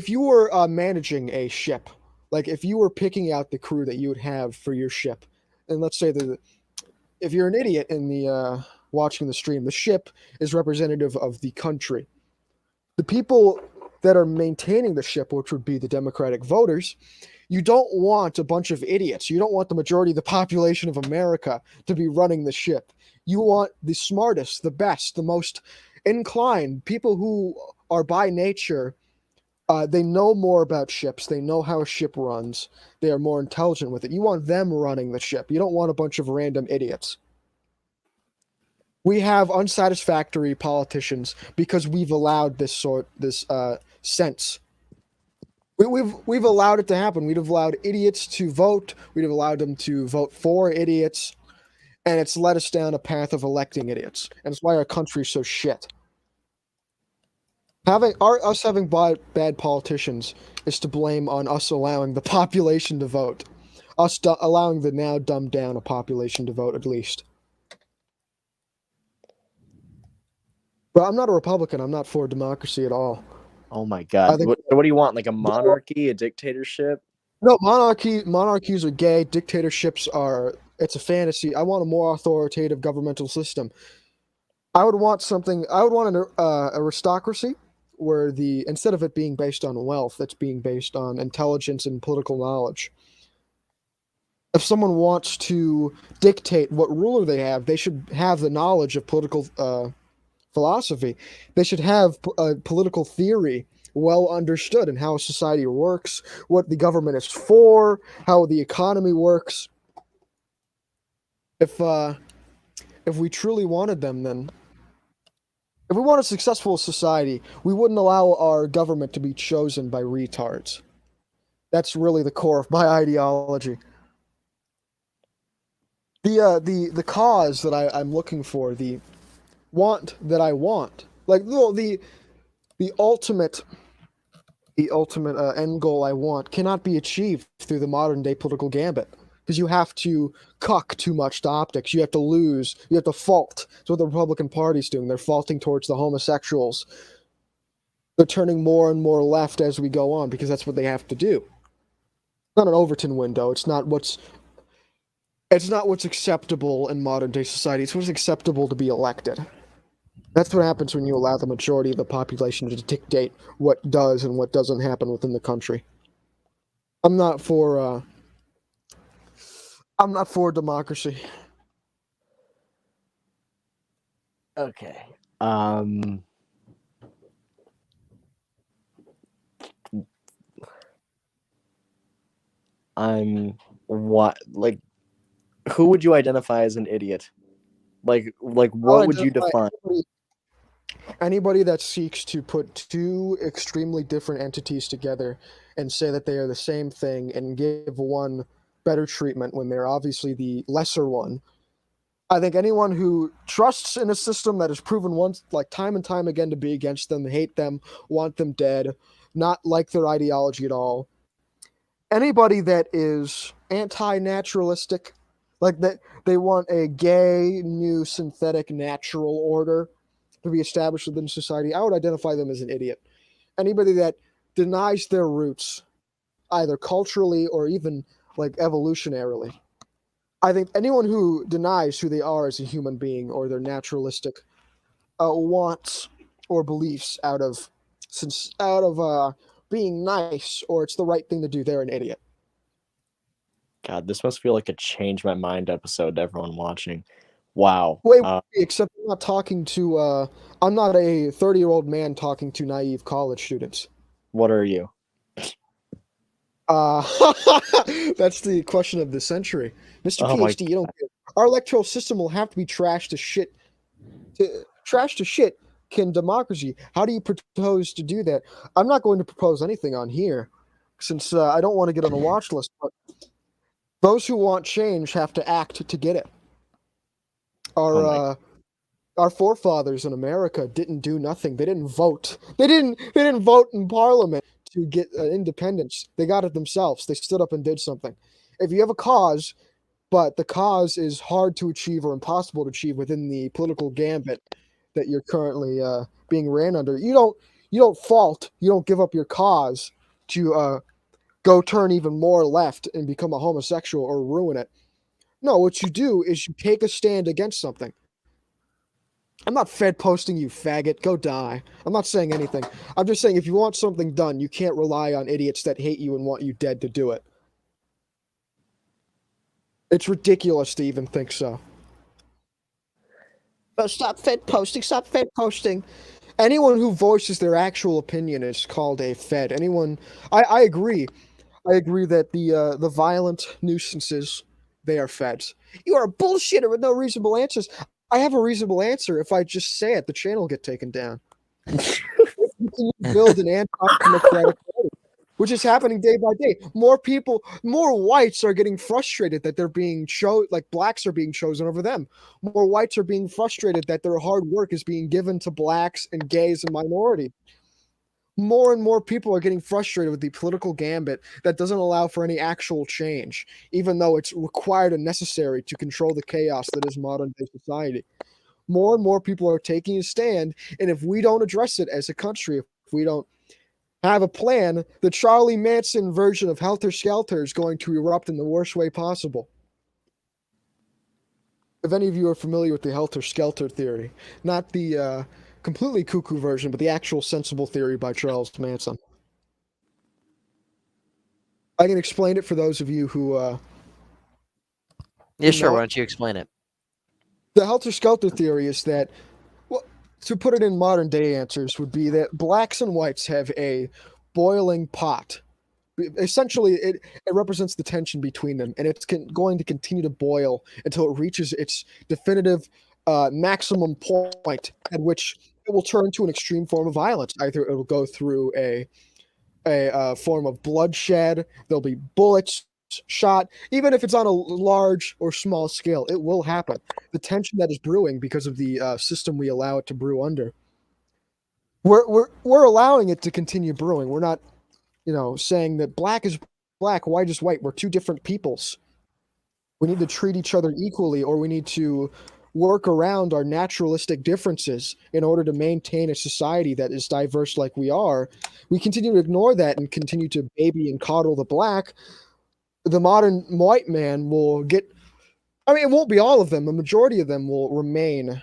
you were managing a ship, like if you were picking out the crew that you would have for your ship, and let's say that if you're an idiot in the watching the stream, the ship is representative of the country. The people that are maintaining the ship, which would be the Democratic voters, you don't want a bunch of idiots. You don't want the majority of the population of America to be running the ship. You want the smartest, the best, the most inclined people who are by nature. They know more about ships. They know how a ship runs. They are more intelligent with it. You want them running the ship. You don't want a bunch of random idiots. We have unsatisfactory politicians because we've allowed this sense. We've allowed it to happen. We've allowed idiots to vote. We've allowed them to vote for idiots, and it's led us down a path of electing idiots. And it's why our country's so shit. Us having bad politicians is to blame on us allowing the population to vote, allowing the now dumbed down a population to vote at least. But I'm not a Republican. I'm not for democracy at all. Oh my god. What do you want? Like a monarchy, a dictatorship? No, monarchies are gay. Dictatorships it's a fantasy. I want a more authoritative governmental system. I would want an aristocracy where instead of it being based on wealth, it's being based on intelligence and political knowledge. If someone wants to dictate what ruler they have, they should have the knowledge of political philosophy. They should have political theory well understood and how society works, what the government is for, how the economy works. If we truly wanted them, then if we want a successful society, we wouldn't allow our government to be chosen by retards. That's really the core of my ideology. The cause that I'm looking for, the want that I want, like the ultimate end goal I want cannot be achieved through the modern day political gambit, because you have to cuck too much to optics. You have to lose. You have to fault. That's what the Republican Party's doing. They're faulting towards the homosexuals. They're turning more and more left as we go on because that's what they have to do. It's not an Overton window. It's not what's acceptable in modern day society. It's what's acceptable to be elected. That's what happens when you allow the majority of the population to dictate what does and what doesn't happen within the country. I'm not for democracy. Okay. Who would you identify as an idiot? Like what would you define? Anybody that seeks to put two extremely different entities together and say that they are the same thing and give one better treatment when they're obviously the lesser one. I think anyone who trusts in a system that has proven once, like time and time again, to be against them, hate them, want them dead, not like their ideology at all. Anybody that is anti-naturalistic, like that they want a gay, new, synthetic, natural order to be established within society, I would identify them as an idiot. Anybody that denies their roots, either culturally or even like evolutionarily. I think anyone who denies who they are as a human being or their naturalistic wants or beliefs out of being nice or it's the right thing to do, they're an idiot. God, this must feel like a change my mind episode to everyone watching. Wow. Wait, except I'm not talking to I'm not a 30-year-old man talking to naive college students. What are you? That's the question of the century. Mr. Oh my PhD, you don't get it. Our electoral system will have to be trashed to shit. Trash to shit can democracy. How do you propose to do that? I'm not going to propose anything on here since I don't want to get on the watch list, but those who want change have to act to get it. Our forefathers in America didn't do nothing. They didn't vote. They didn't vote in Parliament to get independence. They got it themselves. They stood up and did something. If you have a cause, but the cause is hard to achieve or impossible to achieve within the political gambit that you're currently being ran under, you don't give up your cause to go turn even more left and become a homosexual or ruin it. No, what you do is you take a stand against something. I'm not fed posting you faggot. Go die. I'm not saying anything. I'm just saying if you want something done, you can't rely on idiots that hate you and want you dead to do it. It's ridiculous to even think so. But stop fed posting. Stop fed posting. Anyone who voices their actual opinion is called a fed. I agree. I agree that the violent nuisances, they are feds. You are a bullshitter with no reasonable answers. I have a reasonable answer. If I just say it, the channel will get taken down. You build an anti-democratic party, which is happening day by day. More whites are getting frustrated that they're being like blacks are being chosen over them. More whites are being frustrated that their hard work is being given to blacks and gays and minorities. More and more people are getting frustrated with the political gambit that doesn't allow for any actual change, even though it's required and necessary to control the chaos that is modern day society. More and more people are taking a stand, and if we don't address it as a country, if we don't have a plan, the Charlie Manson version of Helter Skelter is going to erupt in the worst way possible. If any of you are familiar with the Helter Skelter theory, not the completely cuckoo version, but the actual sensible theory by Charles Manson. I can explain it for those of you who Yeah, sure. Why don't you explain it? The Helter Skelter theory is that, well, to put it in modern day answers, would be that blacks and whites have a boiling pot. Essentially, it represents the tension between them, and it's going to continue to boil until it reaches its definitive maximum point at which it will turn to an extreme form of violence. Either it will go through a form of bloodshed, there'll be bullets shot, even if it's on a large or small scale, it will happen. The tension that is brewing because of the system we allow it to brew under, we're allowing it to continue brewing. We're not, saying that black is black, white is white. We're two different peoples. We need to treat each other equally, or we need to work around our naturalistic differences in order to maintain a society that is diverse like we are, we continue to ignore that and continue to baby and coddle the black, the modern white man will get, I mean, it won't be all of them. A majority of them will remain,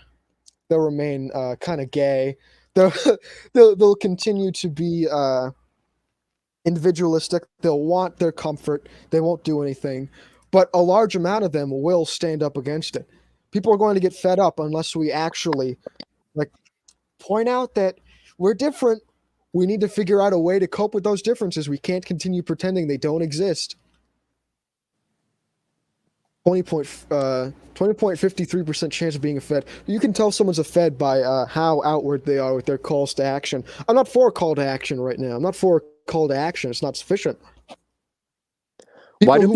they'll remain kind of gay. They'll continue to be individualistic. They'll want their comfort. They won't do anything. But a large amount of them will stand up against it. People are going to get fed up unless we actually like point out that we're different. We need to figure out a way to cope with those differences. We can't continue pretending they don't exist. 20.53% chance of being a Fed. You can tell someone's a Fed by how outward they are with their calls to action. I'm not for a call to action right now. I'm not for a call to action. It's not sufficient. Why do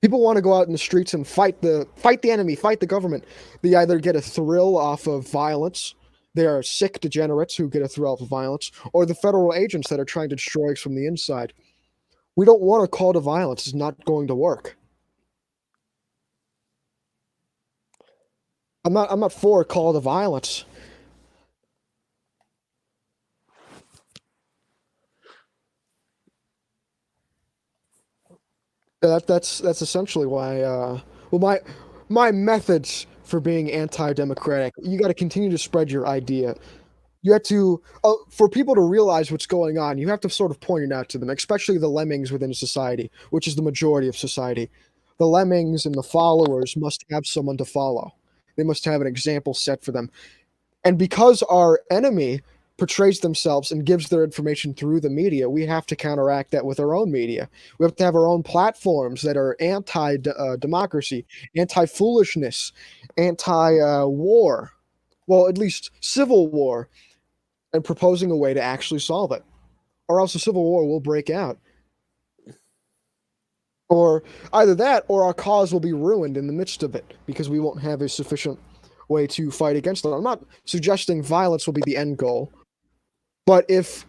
People want to go out in the streets and fight the enemy, fight the government. They either get a thrill off of violence. They are sick degenerates who get a thrill off of violence, or the federal agents that are trying to destroy us from the inside. We don't want a call to violence. It's not going to work. I'm not for a call to violence. That's essentially why. Well, my methods for being anti-democratic. You got to continue to spread your idea. You have to, for people to realize what's going on. You have to sort of point it out to them, especially the lemmings within society, which is the majority of society. The lemmings and the followers must have someone to follow. They must have an example set for them. And because our enemy portrays themselves and gives their information through the media, we have to counteract that with our own media. We have to have our own platforms that are anti-democracy, anti-foolishness, anti-war. Well, at least civil war, and proposing a way to actually solve it. Or else a civil war will break out. Or either that, or our cause will be ruined in the midst of it because we won't have a sufficient way to fight against it. I'm not suggesting violence will be the end goal, but if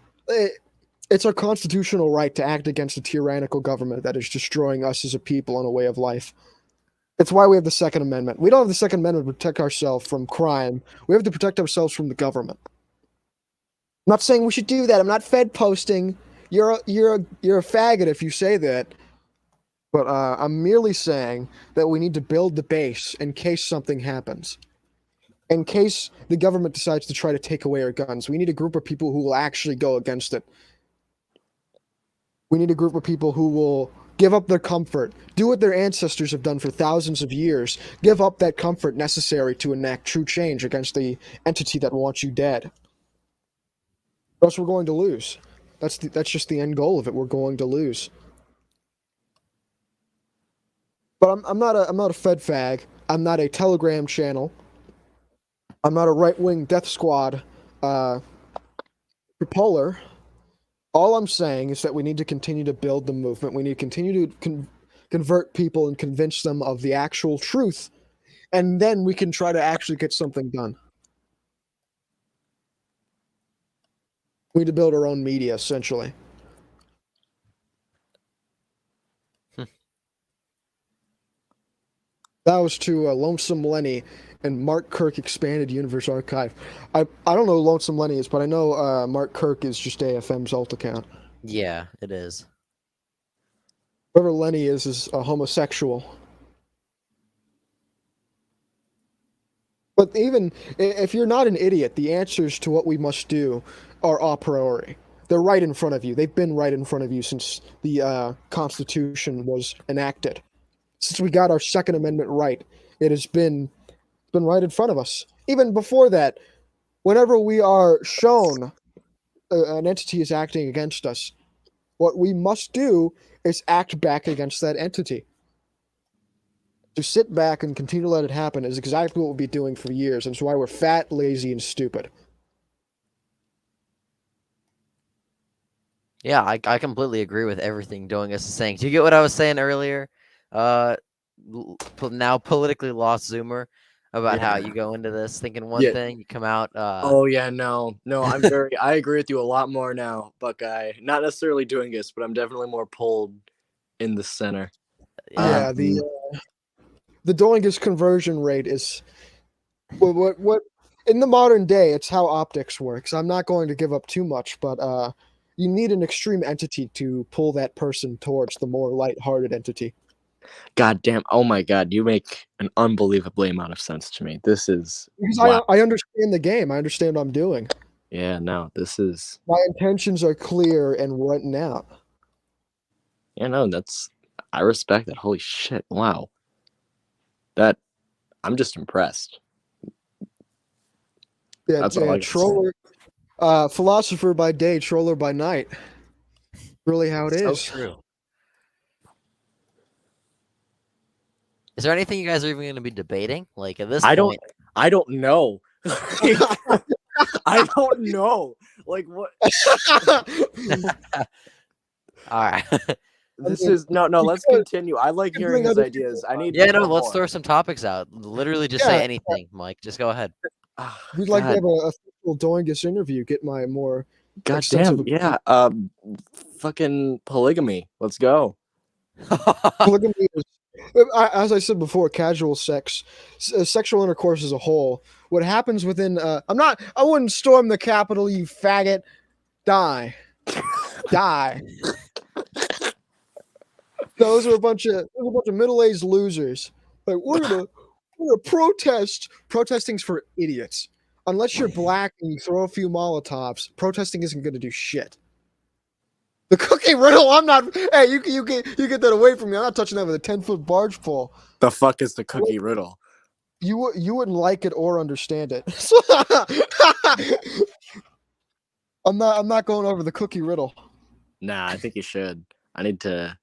it's our constitutional right to act against a tyrannical government that is destroying us as a people and a way of life. It's why we have the Second Amendment. We don't have the Second Amendment to protect ourselves from crime. We have to protect ourselves from the government. I'm not saying we should do that. I'm not Fed posting. You're a faggot if you say that. But I'm merely saying that we need to build the base in case something happens. In case the government decides to try to take away our guns, we need a group of people who will actually go against it. We need a group of people who will give up their comfort, do what their ancestors have done for thousands of years, give up that comfort necessary to enact true change against the entity that wants you dead. Or else we're going to lose. That's just the end goal of it. We're going to lose. But I'm not a Fed fag. I'm not a Telegram channel. I'm not a right-wing death squad propeller. All I'm saying is that we need to continue to build the movement. We need to continue to convert people and convince them of the actual truth, and then we can try to actually get something done. We need to build our own media, essentially. That was to Lonesome Lenny and Mark Kirk Expanded Universe Archive. I don't know who Lonesome Lenny is, but I know Mark Kirk is just AFM's alt account. Yeah, it is. Whoever Lenny is a homosexual. But even if you're not an idiot, the answers to what we must do are a priori. They're right in front of you. They've been right in front of you since the Constitution was enacted. Since we got our Second Amendment right, it has been right in front of us. Even before that, whenever we are shown an entity is acting against us, what we must do is act back against that entity. To sit back and continue to let it happen is exactly what we'll be doing for years, and it's why we're fat, lazy, and stupid. Yeah, I completely agree with everything Doingus is saying. Do you get what I was saying earlier? Now politically lost Zoomer about how you go into this thinking one thing, you come out. Oh yeah, no, I agree with you a lot more now, Buckeye. Not necessarily doing this, but I'm definitely more pulled in the center. Yeah, the Doingus conversion rate is what in the modern day, it's how optics works. I'm not going to give up too much, but you need an extreme entity to pull that person towards the more light-hearted entity. God damn! Oh my god, you make an unbelievably amount of sense to me. This is Because wow. I understand the game. I understand what I'm doing. Yeah, no, this is. My intentions are clear and written out. Yeah, no, that's. I respect that. Holy shit! Wow. That I'm just impressed. Yeah, That's all I got to say. troller, philosopher by day, troller by night. Really how it So is. true. Is there anything you guys are even going to be debating? Like at this point, I don't know. I don't know. Like what? all right. This is no. Let's continue. I like hearing his ideas. I need. Yeah, to no, know let's more. throw some topics out. Literally, just Yeah. say anything, Mike. Just go ahead. We'd like to God, have a official Doingus interview. Get my more God extensive. damn. Yeah. Fucking polygamy. Let's go. Polygamy is, as I said before, casual sex, sexual intercourse as a whole. What happens within? I wouldn't storm the Capitol, you faggot. Die. Those are a bunch of middle-aged losers. Like we're gonna protest. Protesting's for idiots. Unless you're black and you throw a few Molotovs, protesting isn't gonna do shit. The cookie riddle, I'm not. Hey, you get that away from me. I'm not touching that with a 10-foot barge pole. The fuck is the cookie riddle? You wouldn't like it or understand it. I'm not going over the cookie riddle. Nah, I think you should. I need to.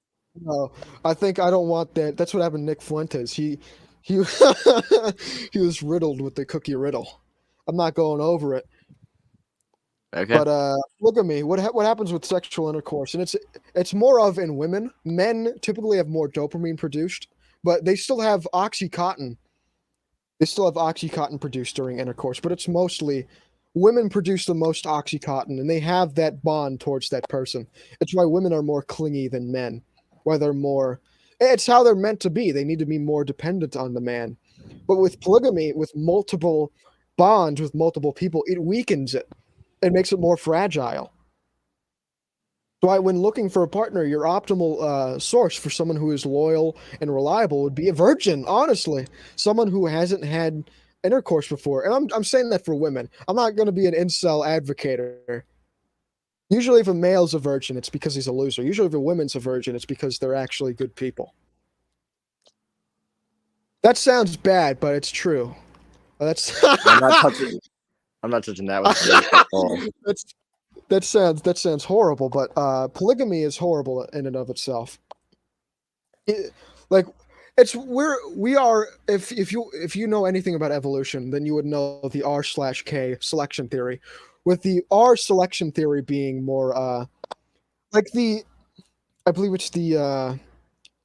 No, I don't want that. That's what happened to Nick Fuentes. He he was riddled with the cookie riddle. I'm not going over it. Okay. But look at me. What happens with sexual intercourse? And it's more of in women. Men typically have more dopamine produced, but they still have oxycontin. They still have oxycontin produced during intercourse, but it's mostly women produce the most oxycontin, and they have that bond towards that person. It's why women are more clingy than men. Why they're more. It's how they're meant to be. They need to be more dependent on the man. But with polygamy, with multiple bonds with multiple people, it weakens it. It makes it more fragile. So when looking for a partner, your optimal source for someone who is loyal and reliable would be a virgin, honestly. Someone who hasn't had intercourse before. And I'm saying that for women. I'm not going to be an incel advocator. Usually if a male's a virgin, it's because he's a loser. Usually if a woman's a virgin, it's because they're actually good people. That sounds bad, but it's true. That's I'm not touching that with That sounds horrible, but polygamy is horrible in and of itself. If you know anything about evolution, then you would know the R/K selection theory, with the R selection theory being more I believe it's the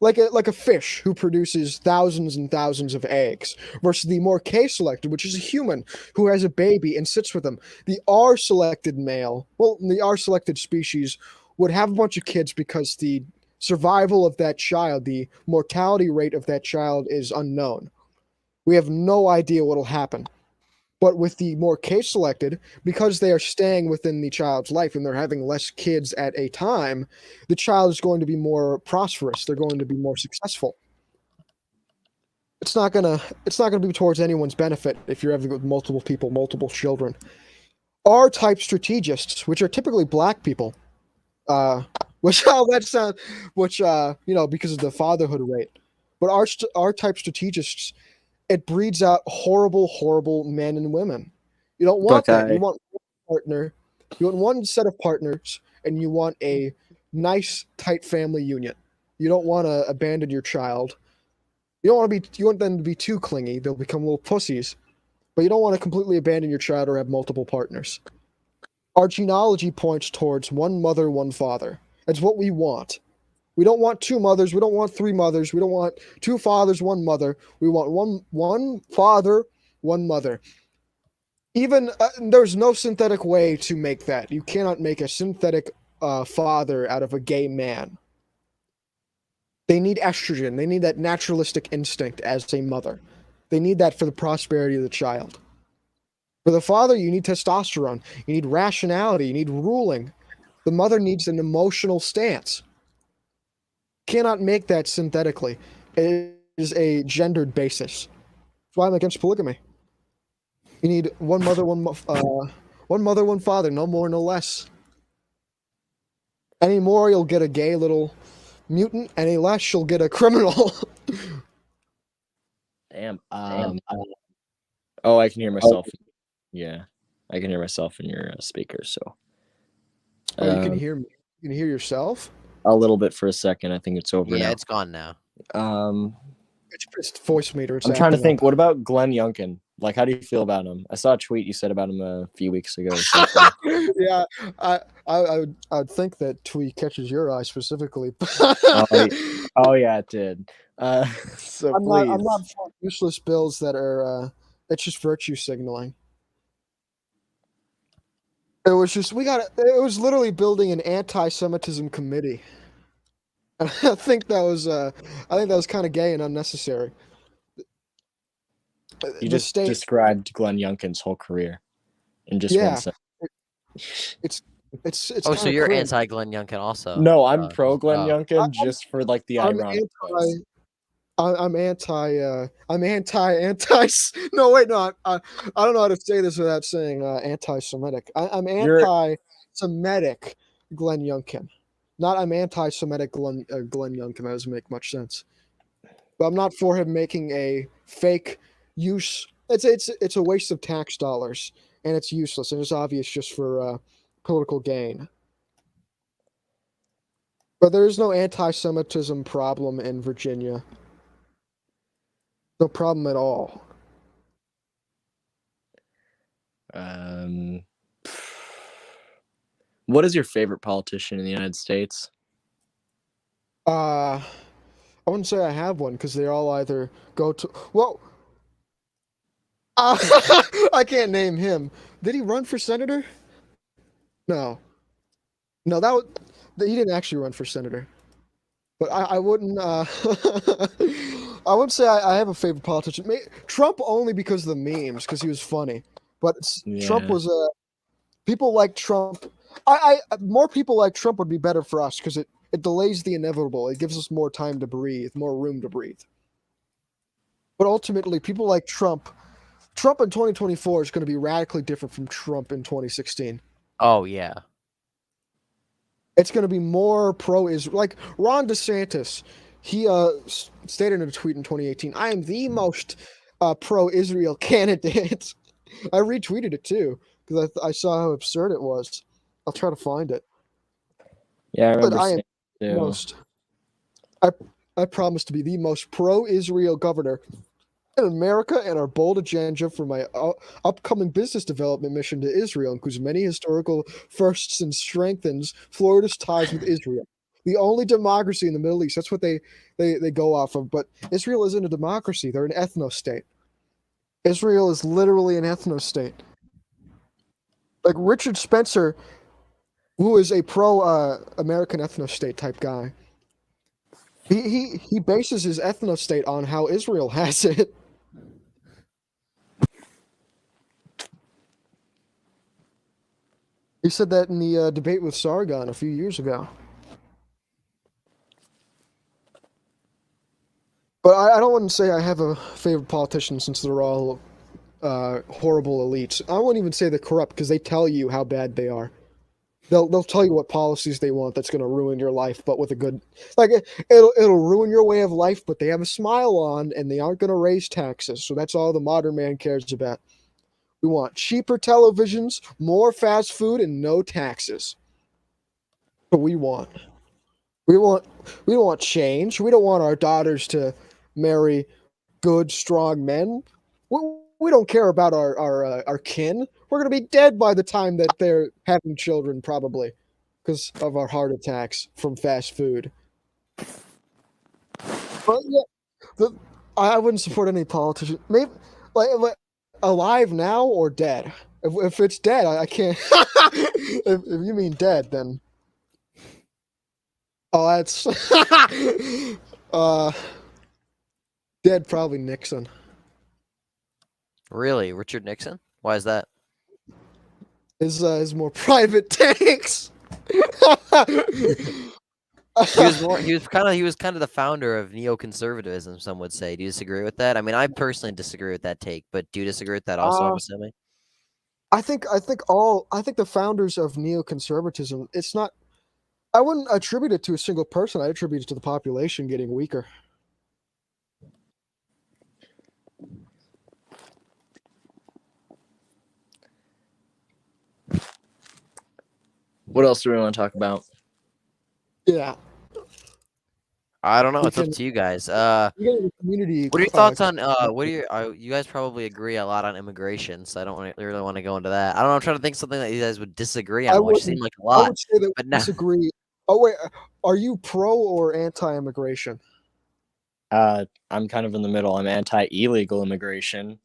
like a fish who produces thousands and thousands of eggs versus the more K-selected, which is a human who has a baby and sits with them. The R-selected male, the R-selected species would have a bunch of kids because the survival of that child, the mortality rate of that child is unknown. We have no idea what will happen. But with the more K-selected, because they are staying within the child's life and they're having less kids at a time, the child is going to be more prosperous. They're going to be more successful. It's not gonna be towards anyone's benefit if you're having with multiple people, multiple children. R-type strategists, which are typically black people, because of the fatherhood rate. But R-type strategists, it breeds out horrible men and women. You don't want that. You want one partner. You want one set of partners, and you want a nice, tight family union. You don't want to abandon your child. You want them to be too clingy. They'll become little pussies. But you don't want to completely abandon your child or have multiple partners. Our genealogy points towards one mother, one father. That's what we want. We don't want two mothers. We don't want three mothers. We don't want two fathers, one mother. We want one father, one mother. Even there's no synthetic way to make that. You cannot make a synthetic father out of a gay man. They need estrogen. They need that naturalistic instinct as a mother. They need that for the prosperity of the child. For the father, you need testosterone. You need rationality. You need ruling. The mother needs an emotional stance. Cannot make that synthetically. It is a gendered basis. That's why I'm against polygamy. You need one mother, one father, no more, no less. Any more, you'll get a gay little mutant. Any less, you'll get a criminal. Damn. Oh, I can hear myself. Yeah, I can hear myself in your speaker. So. Oh, you can hear me. You can hear yourself. A little bit for a second. I think it's over now. Yeah, it's gone now. It's voice meter. It's I'm trying to think. up. What about Glenn Youngkin? Like, how do you feel about him? I saw a tweet you said about him a few weeks ago. Yeah, I would think that tweet catches your eye specifically. Oh yeah, it did. So I'm please. not for useless bills that are. It's just virtue signaling. It was just it was literally building an anti-Semitism committee. And I think that was kind of gay and unnecessary. You just described Glenn Youngkin's whole career in just one sentence. It's oh, so you're anti Glenn Youngkin also? No, I'm pro Glenn Youngkin just for like the ironic. I'm anti. No, wait, no. I don't know how to say this without saying anti-Semitic. I'm anti-Semitic Glenn Youngkin. Not I'm anti-Semitic Glenn Youngkin. That doesn't make much sense. But I'm not for him making a fake use. It's a waste of tax dollars, and it's useless, and it's obvious just for political gain. But there is no anti-Semitism problem in Virginia. No problem at all. What is your favorite politician in the United States? I wouldn't say I have one because they all either go to I can't name him. Did he run for senator? No, he didn't actually run for senator. But I wouldn't. I wouldn't say I have a favorite politician. Trump only because of the memes, because he was funny. But Trump was people like Trump. More people like Trump would be better for us because it delays the inevitable. It gives us more time to breathe, more room to breathe. But ultimately, people like Trump in 2024 is going to be radically different from Trump in 2016. Oh yeah. It's going to be more pro-Israel. Like Ron DeSantis, he stated in a tweet in 2018, "I am the most pro-Israel candidate." I retweeted it too because I saw how absurd it was. I'll try to find it. Yeah, I remember. I am I promise to be the most pro-Israel governor in America, and our bold agenda for my upcoming business development mission to Israel includes many historical firsts and strengthens Florida's ties with Israel, the only democracy in the Middle East. That's what they go off of. But Israel isn't a democracy; they're an ethno-state. Israel is literally an ethno-state. Like Richard Spencer, who is a pro-American ethno-state type guy, he bases his ethno-state on how Israel has it. He said that in the debate with Sargon a few years ago. But I don't want to say I have a favorite politician since they're all horrible elites. I won't even say they're corrupt because they tell you how bad they are. They'll tell you what policies they want that's going to ruin your life, but with a good, like it'll ruin your way of life, but they have a smile on and they aren't going to raise taxes. So that's all the modern man cares about. We want cheaper televisions, more fast food, and no taxes. What we want. We want change. We don't want our daughters to marry good, strong men. We don't care about our kin. We're gonna be dead by the time that they're having children, probably, because of our heart attacks from fast food. But yeah, I wouldn't support any politician. Maybe like alive now or dead. If it's dead, I can't. if you mean dead, then that's Uh, dead probably Nixon. Really, Richard Nixon? Why is that? His more private tanks. He was kind of the founder of neoconservatism, some would say. Do you disagree with that? I mean, I personally disagree with that take, but do you disagree with that also, I'm assuming? I think the founders of neoconservatism, it's not. I wouldn't attribute it to a single person. I attribute it to the population getting weaker. What else do we want to talk about? Yeah. I don't know. We It's up can- to you guys. We got a community. What are your thoughts on what are your you guys probably agree a lot on immigration, so I don't really want to go into that. I don't know, I'm trying to think of something that you guys would disagree on, which seemed like a I lot. would say that but we now- disagree. Oh wait, are you pro or anti-immigration? I'm kind of in the middle. I'm anti-illegal immigration.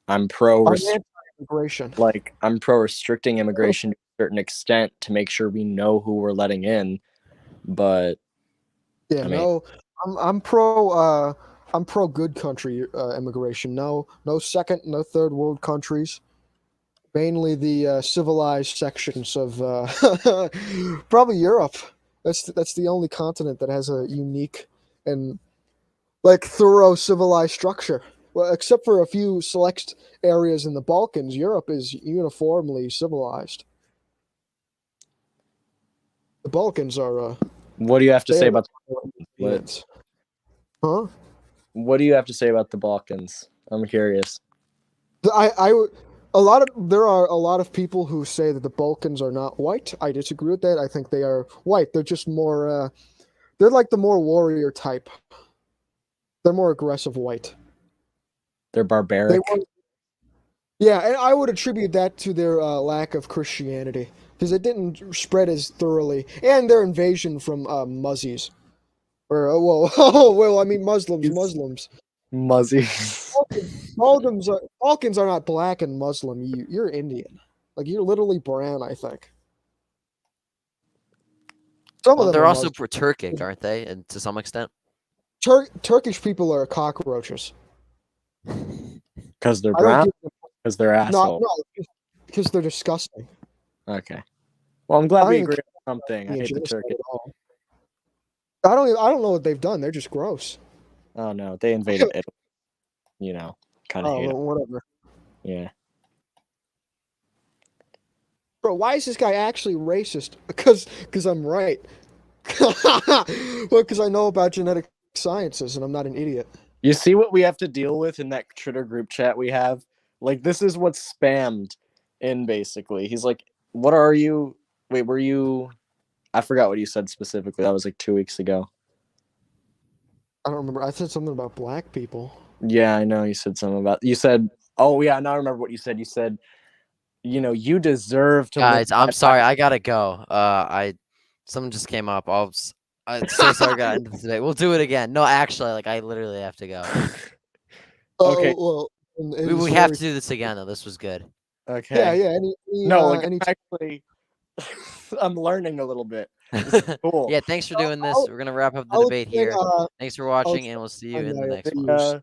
I'm pro I'm anti-immigration. I'm pro restricting immigration to a certain extent to make sure we know who we're letting in. But Yeah, I mean- no, I'm pro. I'm pro good country immigration. No second, no third world countries. Mainly the civilized sections of probably Europe. That's the only continent that has a unique and thorough civilized structure. Well, except for a few select areas in the Balkans, Europe is uniformly civilized. The Balkans are. What do you have to say about Balkans? Huh? What do you have to say about the Balkans? I'm curious. There are a lot of people who say that the Balkans are not white. I disagree with that. I think they are white. They're just more. They're like the more warrior type. They're more aggressive white. They're barbaric. Yeah, and I would attribute that to their lack of Christianity because it didn't spread as thoroughly, and their invasion from Muzzies, or I mean Muslims. Muzzy. Balkans are not black and Muslim. You're Indian, like you're literally brown. I think. Some of Well, them they're are also Muslim. Turkic, aren't they? And to some extent. Turkish people are cockroaches. Because they're I don't brown? give them Because they're assholes. no, because they're disgusting. Okay. Well, I'm glad I we don't agree on something. I even hate the genocide Turkish. at all. I don't know what they've done. They're just gross. Oh, no. They invaded Italy. You know, kind of hate it. Whatever. Yeah. Bro, why is this guy actually racist? Because I'm right. Well, because I know about genetic sciences and I'm not an idiot. You see what we have to deal with in that Twitter group chat we have? Like, this is what's spammed in, basically. He's like, what are you... Wait, were you... I forgot what you said specifically. That was like 2 weeks ago. I don't remember. I said something about black people. Yeah, I know. You said something about... You said... Oh, yeah, now I remember what you said. You said, you deserve to live... Guys, I'm sorry. I gotta go. Someone just came up. I'm so sorry I got into this debate. We'll do it again. No, actually, I literally have to go. Okay. Well, We have to do this again, though. This was good. Okay. Yeah. Actually, I'm learning a little bit. Cool. Yeah, thanks for doing this. We're gonna wrap up the I'll debate explain, here. Thanks for watching, and we'll see you in the next one.